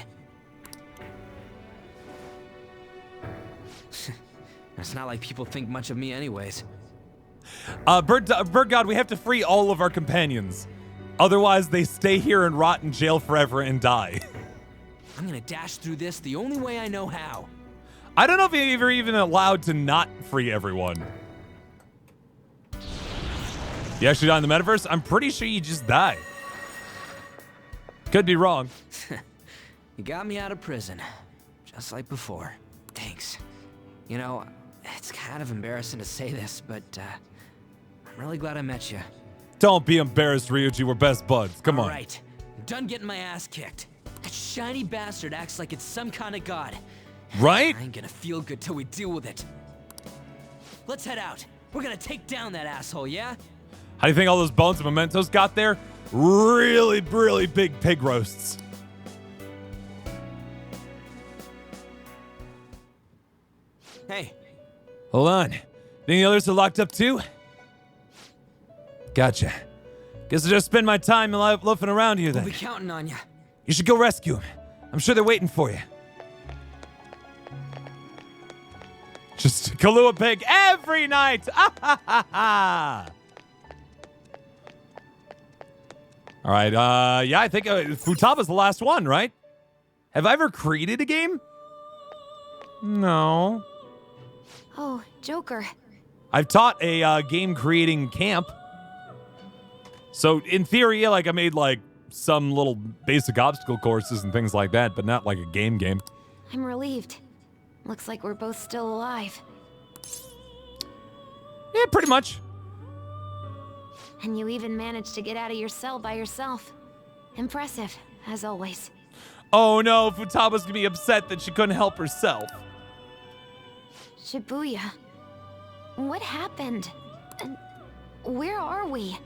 It's not like people think much of me anyways. Bird God, we have to free all of our companions. Otherwise, they stay here and rot in jail forever and die. I'm gonna dash through this the only way I know how. I don't know if you're even allowed to not free everyone. You actually die in the metaverse? I'm pretty sure you just die. Could be wrong. You got me out of prison, just like before. Thanks. You know, it's kind of embarrassing to say this, but I'm really glad I met you. Don't be embarrassed, Ryuji. We're best buds. Come on. All right, I'm done getting my ass kicked. That shiny bastard acts like it's some kind of god. Right? I ain't gonna feel good till we deal with it. Let's head out. We're gonna take down that asshole, yeah? How do you think all those bones and mementos got there? Really, really big pig roasts. Hey. Hold on. Think the others are locked up too? Gotcha. Guess I'll just spend my time loafing around here then. We'll be counting on you. You should go rescue him. I'm sure they're waiting for you. Just Kahlua Pig every night. Ah, ha, ha, ha. All right. Yeah, I think Futaba's the last one, right? Have I ever created a game? No. Oh, Joker. I've taught a game creating camp. So in theory, yeah, like I made like some little basic obstacle courses and things like that, but not like a game. I'm relieved. Looks like we're both still alive. Yeah, pretty much. And you even managed to get out of your cell by yourself. Impressive, as always. Oh no, Futaba's gonna be upset that she couldn't help herself. Shibuya. What happened? And where are we?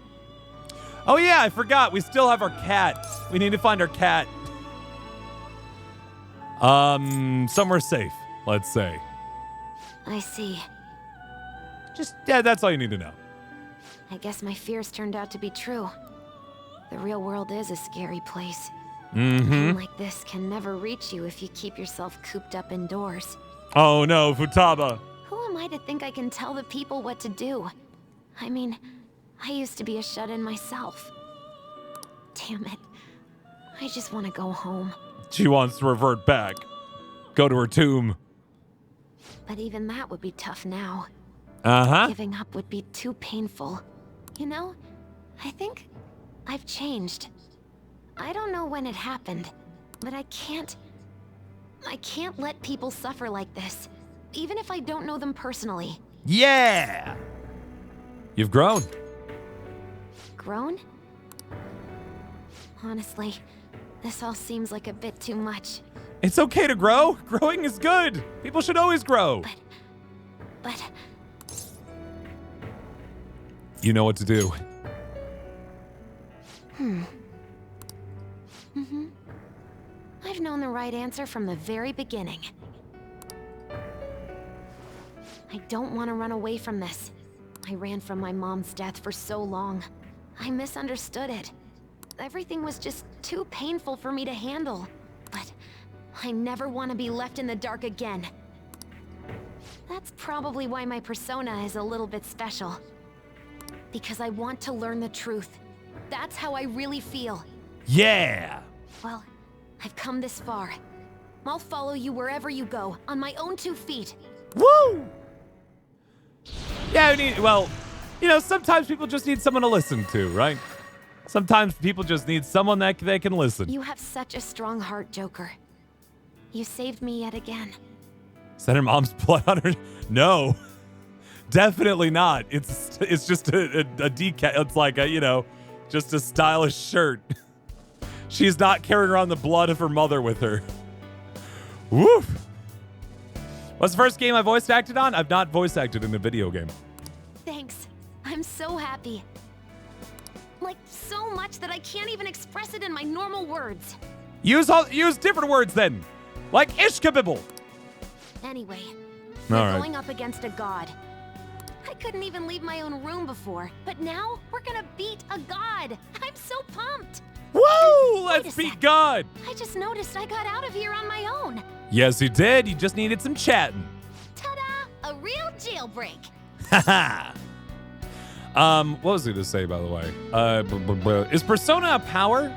Oh yeah, I forgot. We still have our cat. We need to find our cat. Somewhere safe, let's say. I see. Yeah, that's all you need to know. I guess my fears turned out to be true. The real world is a scary place. Pain like this can never reach you if you keep yourself cooped up indoors. Oh no, Futaba. Who am I to think I can tell the people what to do? I mean, I used to be a shut-in myself. Damn it. I just want to go home. She wants to revert back. Go to her tomb. But even that would be tough now. Uh-huh. Giving up would be too painful. You know, I think I've changed. I don't know when it happened, but I can't let people suffer like this, even if I don't know them personally. Yeah! You've grown. Grown? Honestly, this all seems like a bit too much. It's okay to grow. Growing is good. People should always grow. But You know what to do. I've known the right answer from the very beginning. I don't want to run away from this. I ran from my mom's death for so long. I misunderstood it. Everything was just too painful for me to handle. But I never want to be left in the dark again. That's probably why my persona is a little bit special. Because I want to learn the truth. That's how I really feel. Yeah! Well, I've come this far. I'll follow you wherever you go, on my own 2 feet. Woo! Yeah, well, you know, sometimes people just need someone to listen to, right? Sometimes people just need someone that they can listen. You have such a strong heart, Joker. You saved me yet again. Is that her mom's blood on her? No, definitely not. It's just a decal. It's like a, you know, just a stylish shirt. She's not carrying around the blood of her mother with her. Woof. What's the first game I voice acted on? I've not voice acted in a video game. Thanks. I'm so happy. Like, so much that I can't even express it in my normal words. Use different words then. Like ishkabibble. Anyway, All we're right. going up against a god. I couldn't even leave my own room before, but now we're gonna beat a god. I'm so pumped. Woo! Wait Let's a beat sec. God. I just noticed I got out of here on my own. Yes, you did. You just needed some chatting. Ta-da! A real jailbreak. Haha. What was I going to say, by the way? Is Persona a power?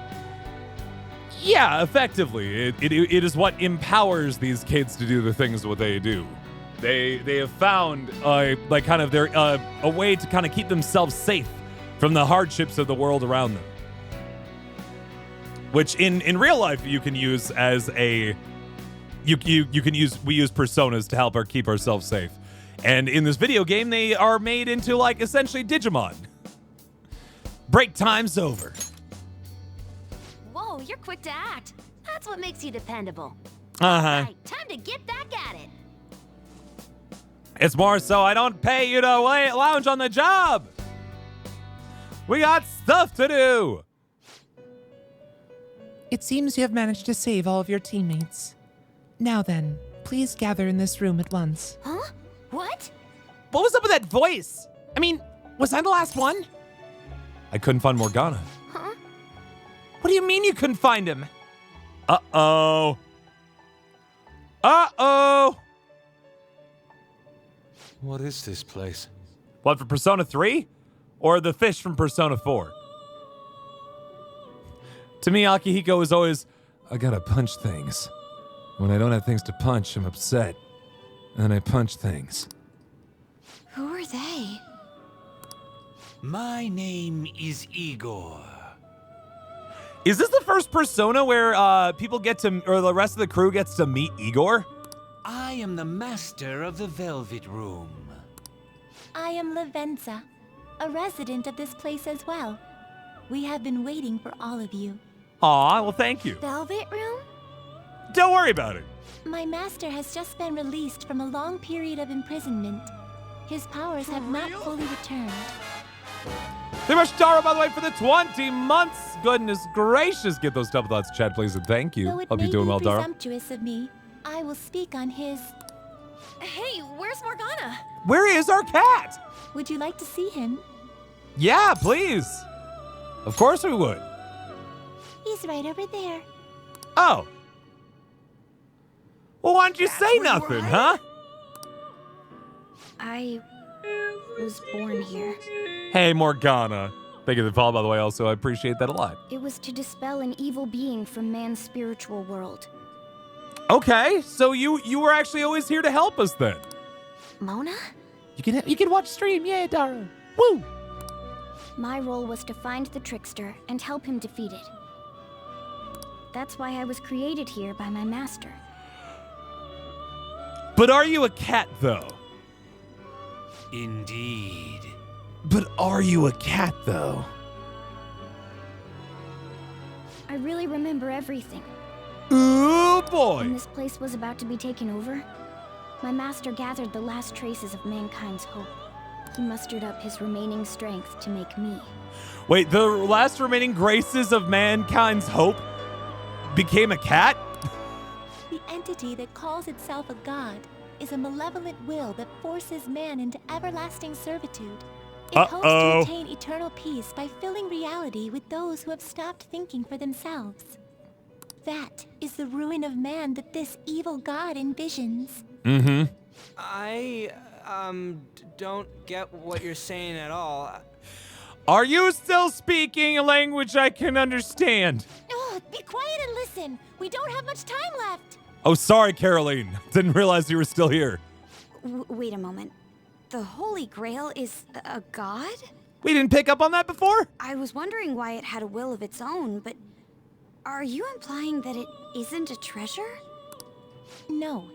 Yeah, effectively. It is what empowers these kids to do the things what they do. They have found like kind of their a way to kind of keep themselves safe from the hardships of the world around them. Which in real life you can use as a we use personas to help keep ourselves safe. And in this video game, they are made into like essentially Digimon. Break time's over. Whoa, you're quick to act. That's what makes you dependable. Uh-huh. Right, time to get back at it. It's more so I don't pay you to lounge on the job. We got stuff to do. It seems you have managed to save all of your teammates. Now then, please gather in this room at once. Huh? What? What was up with that voice? I mean, was I the last one? I couldn't find Morgana. Huh? What do you mean you couldn't find him? Uh-oh. Uh-oh. What is this place? What, for Persona 3? Or the fish from Persona 4? To me, Akihiko is always, I gotta punch things. When I don't have things to punch, I'm upset. And then I punch things. Who are they? My name is Igor. Is this the first Persona where people get to, or the rest of the crew gets to meet Igor? I am the master of the Velvet Room. I am Lavenza, a resident of this place as well. We have been waiting for all of you. Aw, well, thank you. Velvet Room? Don't worry about it. My master has just been released from a long period of imprisonment. His powers have not fully returned. Thank you much, Taro, by the way, for the 20 months. Goodness gracious. Get those double thoughts, chat, please, and thank you. Though it Hope may you're doing be well, Taro. presumptuous of me, I will speak on his... Hey, where's Morgana? Where is our cat? Would you like to see him? Yeah, please. Of course we would. He's right over there. Oh. Well, why don't you say nothing, huh? I was born here. Hey, Morgana. Thank you for the follow, by the way. Also, I appreciate that a lot. It was to dispel an evil being from man's spiritual world. Okay, so you were actually always here to help us then. Mona? You can watch stream, yeah, Dara. Woo! My role was to find the trickster and help him defeat it. That's why I was created here by my master. But are you a cat, though? Indeed. But are you a cat, though? I really remember everything. Ooh, boy! When this place was about to be taken over, my master gathered the last traces of mankind's hope. He mustered up his remaining strength to make me. Wait, the last remaining graces of mankind's hope became a cat? The entity that calls itself a god is a malevolent will that forces man into everlasting servitude. It hopes to attain eternal peace by filling reality with those who have stopped thinking for themselves. That is the ruin of man that this evil god envisions. Mm-hmm. I, don't get what you're saying at all. Are you still speaking a language I can understand? Oh, be quiet and listen. We don't have much time left. Oh, sorry, Caroline. Didn't realize you were still here. Wait a moment. The Holy Grail is a god? We didn't pick up on that before? I was wondering why it had a will of its own, but are you implying that it isn't a treasure? No.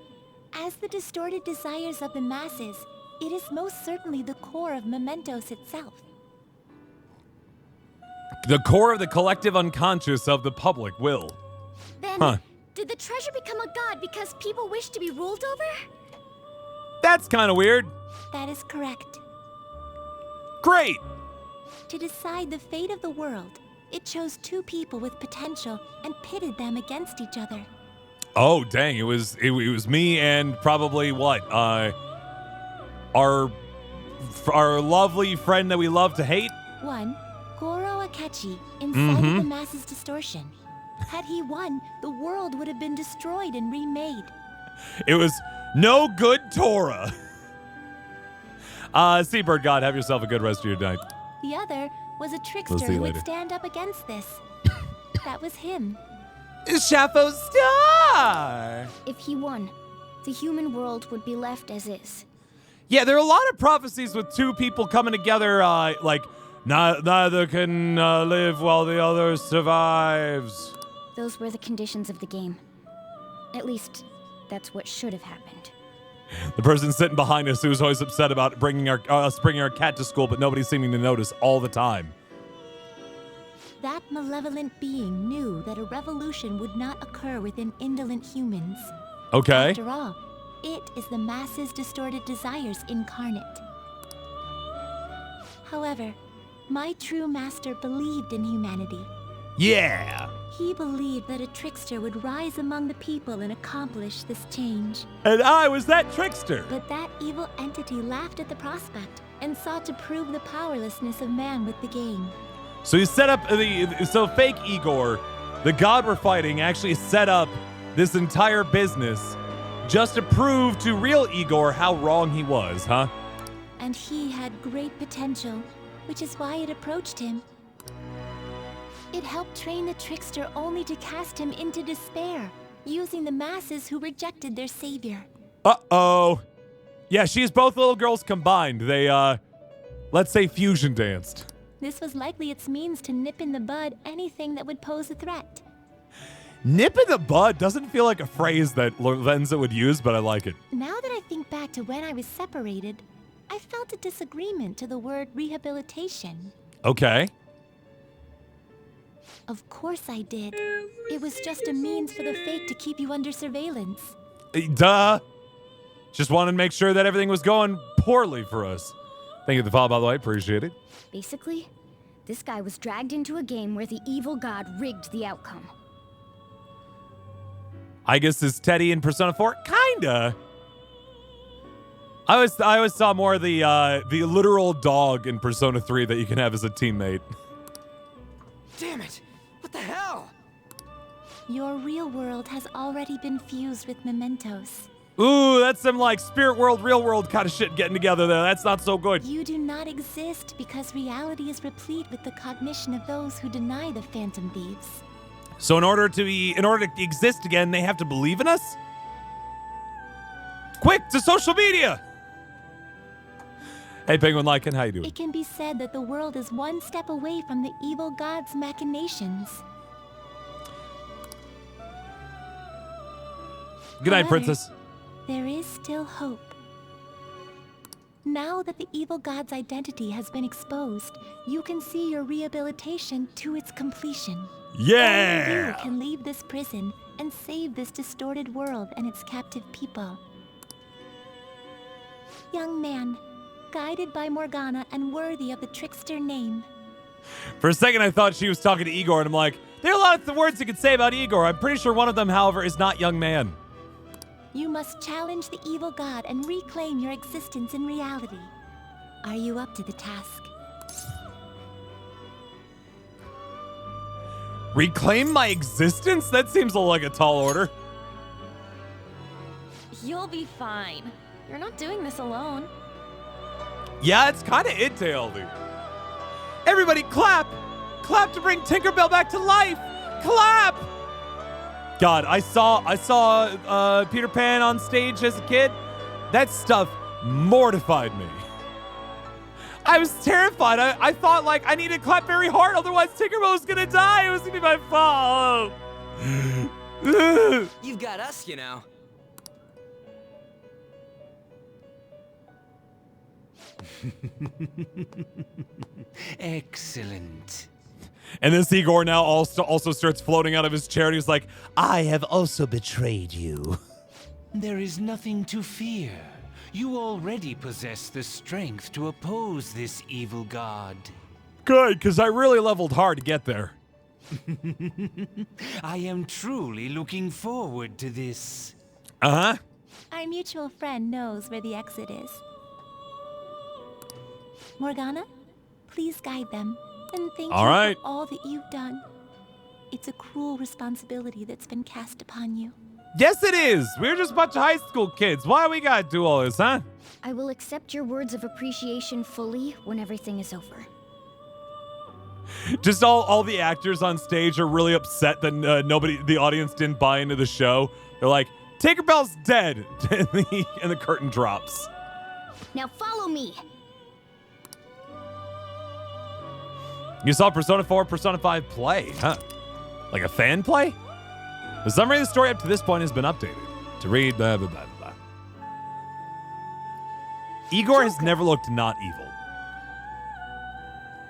As the distorted desires of the masses, it is most certainly the core of Mementos itself. The core of the collective unconscious of the public will. Then, did the treasure become a god because people wish to be ruled over? That's kind of weird. That is correct. Great! To decide the fate of the world, it chose two people with potential and pitted them against each other. Oh, dang. It was me and probably what? Our lovely friend that we love to hate? One, Goro Akechi, inside of the masses' distortion. Had he won, the world would have been destroyed and remade. It was no good Torah. Seabird God, have yourself a good rest of your night. The other was a trickster who would stand up against this. That was him. Shafo Star! If he won, the human world would be left as is. Yeah, there are a lot of prophecies with two people coming together, like, neither can live while the other survives. Those were the conditions of the game. At least, that's what should have happened. The person sitting behind us who was always upset about bringing our cat to school, but nobody's seeming to notice all the time. That malevolent being knew that a revolution would not occur within indolent humans. Okay. After all, it is the masses' distorted desires incarnate. However, my true master believed in humanity. Yeah! He believed that a trickster would rise among the people and accomplish this change. And I was that trickster! But that evil entity laughed at the prospect and sought to prove the powerlessness of man with the game. So you set up so fake Igor, the god we're fighting, actually set up this entire business just to prove to real Igor how wrong he was, huh? And he had great potential, which is why it approached him. It helped train the trickster only to cast him into despair, using the masses who rejected their savior. Uh-oh. Yeah, she's both little girls combined. They, let's say fusion danced. This was likely its means to nip in the bud anything that would pose a threat. Nip in the bud doesn't feel like a phrase that Lorenza would use, but I like it. Now that I think back to when I was separated, I felt a disagreement to the word rehabilitation. Okay. Of course I did. It was just a means for the fake to keep you under surveillance. Duh. Just wanted to make sure that everything was going poorly for us. Thank you for the follow, by the way. Appreciate it. Basically, this guy was dragged into a game where the evil god rigged the outcome. I guess is Teddy in Persona 4? Kinda. I always saw more the literal dog in Persona 3 that you can have as a teammate. Damn it! What the hell? Your real world has already been fused with Mementos. Ooh, that's some like spirit world, real world kind of shit getting together there. That's not so good. You do not exist because reality is replete with the cognition of those who deny the Phantom Thieves. So in order to exist again, they have to believe in us? Quick, to social media! Hey, Penguin Lycan, how you doing? It can be said that the world is one step away from the evil god's machinations. Good night, However, Princess. There is still hope. Now that the evil god's identity has been exposed, you can see your rehabilitation to its completion. Yeah! Only you can leave this prison and save this distorted world and its captive people. Young man, guided by Morgana and worthy of the trickster name. For a second, I thought she was talking to Igor, and I'm like, there are a lot of words you could say about Igor. I'm pretty sure one of them, however, is not young man. You must challenge the evil god and reclaim your existence in reality. Are you up to the task? Reclaim my existence? That seems like a tall order. You'll be fine. You're not doing this alone. Yeah, it's kind of it, TLD. Everybody clap! Clap to bring Tinkerbell back to life! Clap! God, I saw Peter Pan on stage as a kid. That stuff mortified me. I was terrified. I thought like I needed to clap very hard, otherwise Tinkerbell was gonna die. It was gonna be my fault. You've got us, you know. Excellent. And this Igor now also starts floating out of his chair. And he's like, I have also betrayed you. There is nothing to fear. You already possess the strength to oppose this evil god. Good, because I really leveled hard to get there. I am truly looking forward to this. Uh-huh. Our mutual friend knows where the exit is. Morgana, please guide them. And thank you for all that you've done. It's a cruel responsibility that's been cast upon you. Yes, it is. We're just a bunch of high school kids. Why we gotta do all this, huh? I will accept your words of appreciation fully when everything is over. Just all the actors on stage are really upset that the audience didn't buy into the show. They're like, Tinkerbell's dead, and the curtain drops. Now follow me. You saw Persona 4, Persona 5 play, huh? Like a fan play? The summary of the story up to this point has been updated. To read, blah, blah, blah, blah. Igor has never looked not evil.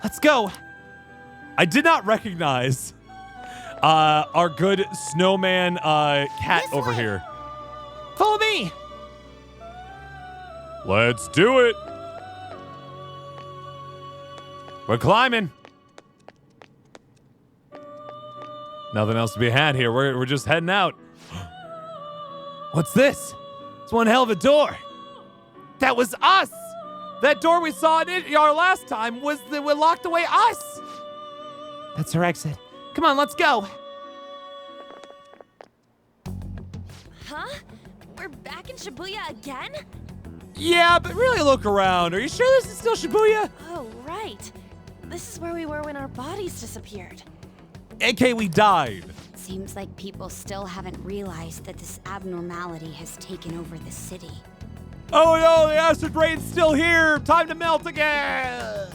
Let's go. I did not recognize our good snowman cat over here. Follow me. Let's do it. We're climbing. Nothing else to be had here. We're just heading out. What's this? It's one hell of a door. That was us. That door we saw in our last time was what locked away us. That's our exit. Come on, let's go. Huh? We're back in Shibuya again? Yeah, but really look around. Are you sure this is still Shibuya? Oh, right. This is where we were when our bodies disappeared. AK, we died. Seems like people still haven't realized that this abnormality has taken over the city. Oh no, the acid rain's still here. Time to melt again.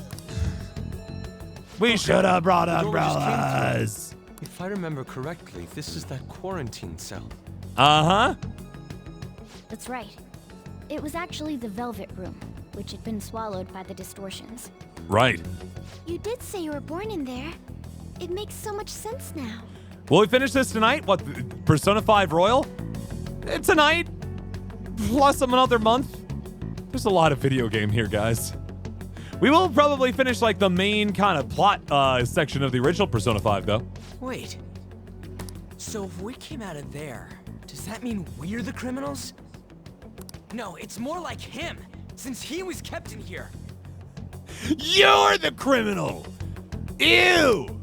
We should have brought umbrellas. If I remember correctly, this is that quarantine cell. Uh-huh. That's right. It was actually the Velvet Room, which had been swallowed by the distortions. Right. You did say you were born in there. It makes so much sense now. Will we finish this tonight? What, Persona 5 Royal? Tonight? Plus another month? There's a lot of video game here, guys. We will probably finish like the main kind of plot section of the original Persona 5, though. Wait. So if we came out of there, does that mean we're the criminals? No, it's more like him, since he was kept in here. You're the criminal! Ew!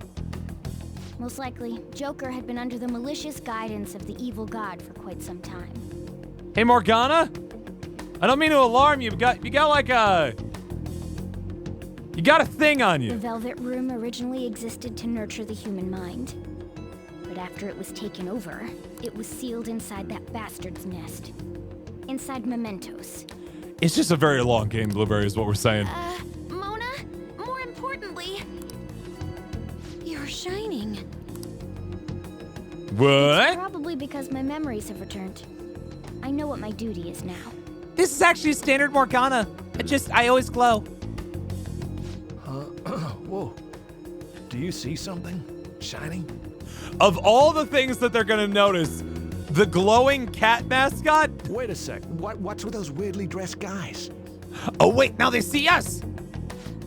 Most likely, Joker had been under the malicious guidance of the evil god for quite some time. Hey, Morgana? I don't mean to alarm you. You got like a... You got a thing on The you. Velvet Room originally existed to nurture the human mind. But after it was taken over, it was sealed inside that bastard's nest. Inside mementos. It's just a very long game, Blueberry, is what we're saying. Mona, more importantly, you're shining. What? It's probably because my memories have returned. I know what my duty is now. This is actually standard Morgana. I always glow. Whoa. Do you see something shining? Of all the things that they're going to notice, the glowing cat mascot? Wait a sec. What's with those weirdly dressed guys? Oh, wait, now they see us.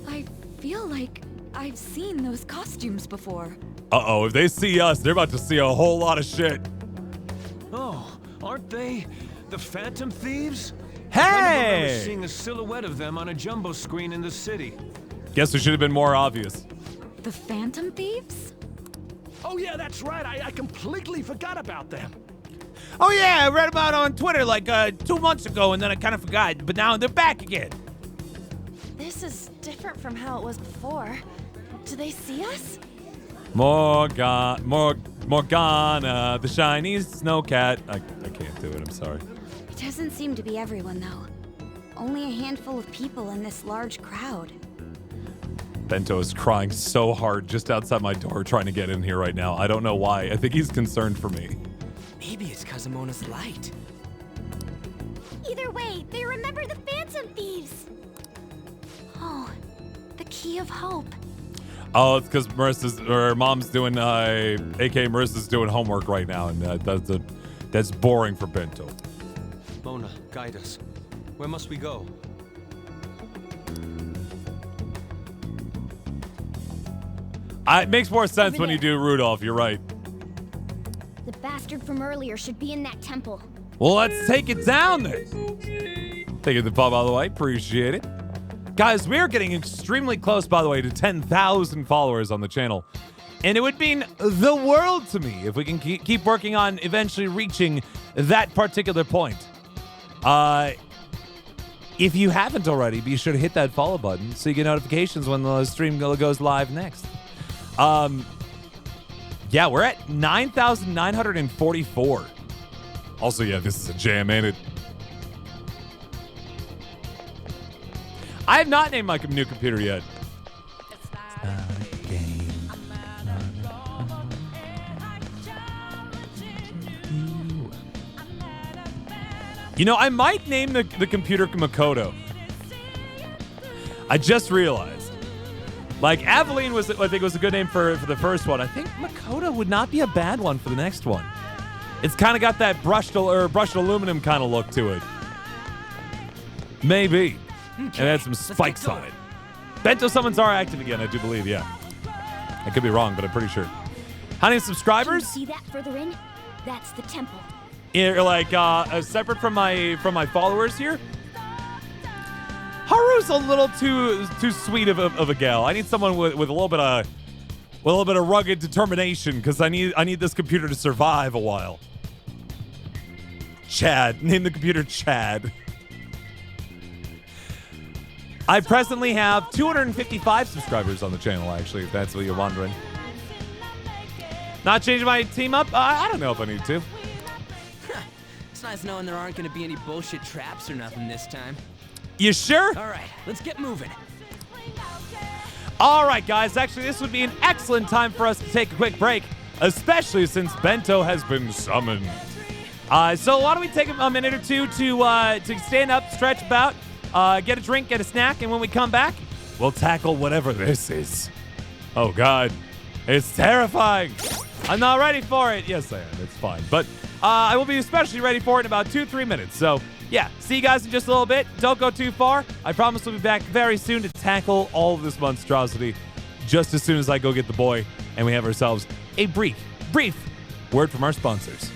I feel like I've seen those costumes before. Uh-oh, if they see us, they're about to see a whole lot of shit. Oh, aren't they the Phantom Thieves? Hey! I remember seeing a silhouette of them on a jumbo screen in the city. Guess we should have been more obvious. The Phantom Thieves? Oh yeah, that's right. I completely forgot about them. Oh, yeah, I read about it on Twitter like 2 months ago, and then I kind of forgot. But now they're back again. This is different from how it was before. Do they see us? Morgana, the shiny snow cat. I can't do it, I'm sorry. It doesn't seem to be everyone, though. Only a handful of people in this large crowd. Bento is crying so hard just outside my door trying to get in here right now. I don't know why. I think he's concerned for me. Maybe it's Kazumona's light. Either way, they remember the Phantom Thieves. Oh, the Key of Hope. Oh, it's because Mom's doing, aka Marissa's doing homework right now, and that's boring for Bento. Mona, guide us. Where must we go? It makes more sense when you do Rudolph, you're right. The bastard from earlier should be in that temple. Well, let's take it down then. Thank you, the pub, by the way. Appreciate it. Guys, we're getting extremely close, by the way, to 10,000 followers on the channel. And it would mean the world to me if we can keep working on eventually reaching that particular point. If you haven't already, be sure to hit that follow button so you get notifications when the stream goes live next. Yeah, we're at 9,944. Also, yeah, this is a jam, ain't it? I have not named my new computer yet. You know, I might name the computer Makoto. I just realized. Like, Aveline was, I think, was a good name for the first one. I think Makoto would not be a bad one for the next one. It's kind of got that brushed aluminum kind of look to it. Maybe. Okay, and it had some spikes on it. Bento summons are active again, I do believe, yeah. I could be wrong, but I'm pretty sure. How many subscribers? Can you see that further in? That's the temple. You're like separate from my followers here. Haru's a little too sweet of a gal. I need someone with a little bit of rugged determination because I need this computer to survive a while. Chad, name the computer Chad. I presently have 255 subscribers on the channel, actually, if that's what you're wondering. Not changing my team up? I don't know if I need to. It's nice knowing there aren't going to be any bullshit traps or nothing this time. You sure? All right, let's get moving. All right, guys. Actually, this would be an excellent time for us to take a quick break, especially since Bento has been summoned. So why don't we take a minute or two to stand up, stretch about, get a drink, get a snack, and when we come back, we'll tackle whatever this is. Oh, God. It's terrifying. I'm not ready for it. Yes, I am. It's fine. But I will be especially ready for it in about 2-3 minutes. So, yeah, see you guys in just a little bit. Don't go too far. I promise we'll be back very soon to tackle all of this monstrosity just as soon as I go get the boy and we have ourselves a brief word from our sponsors.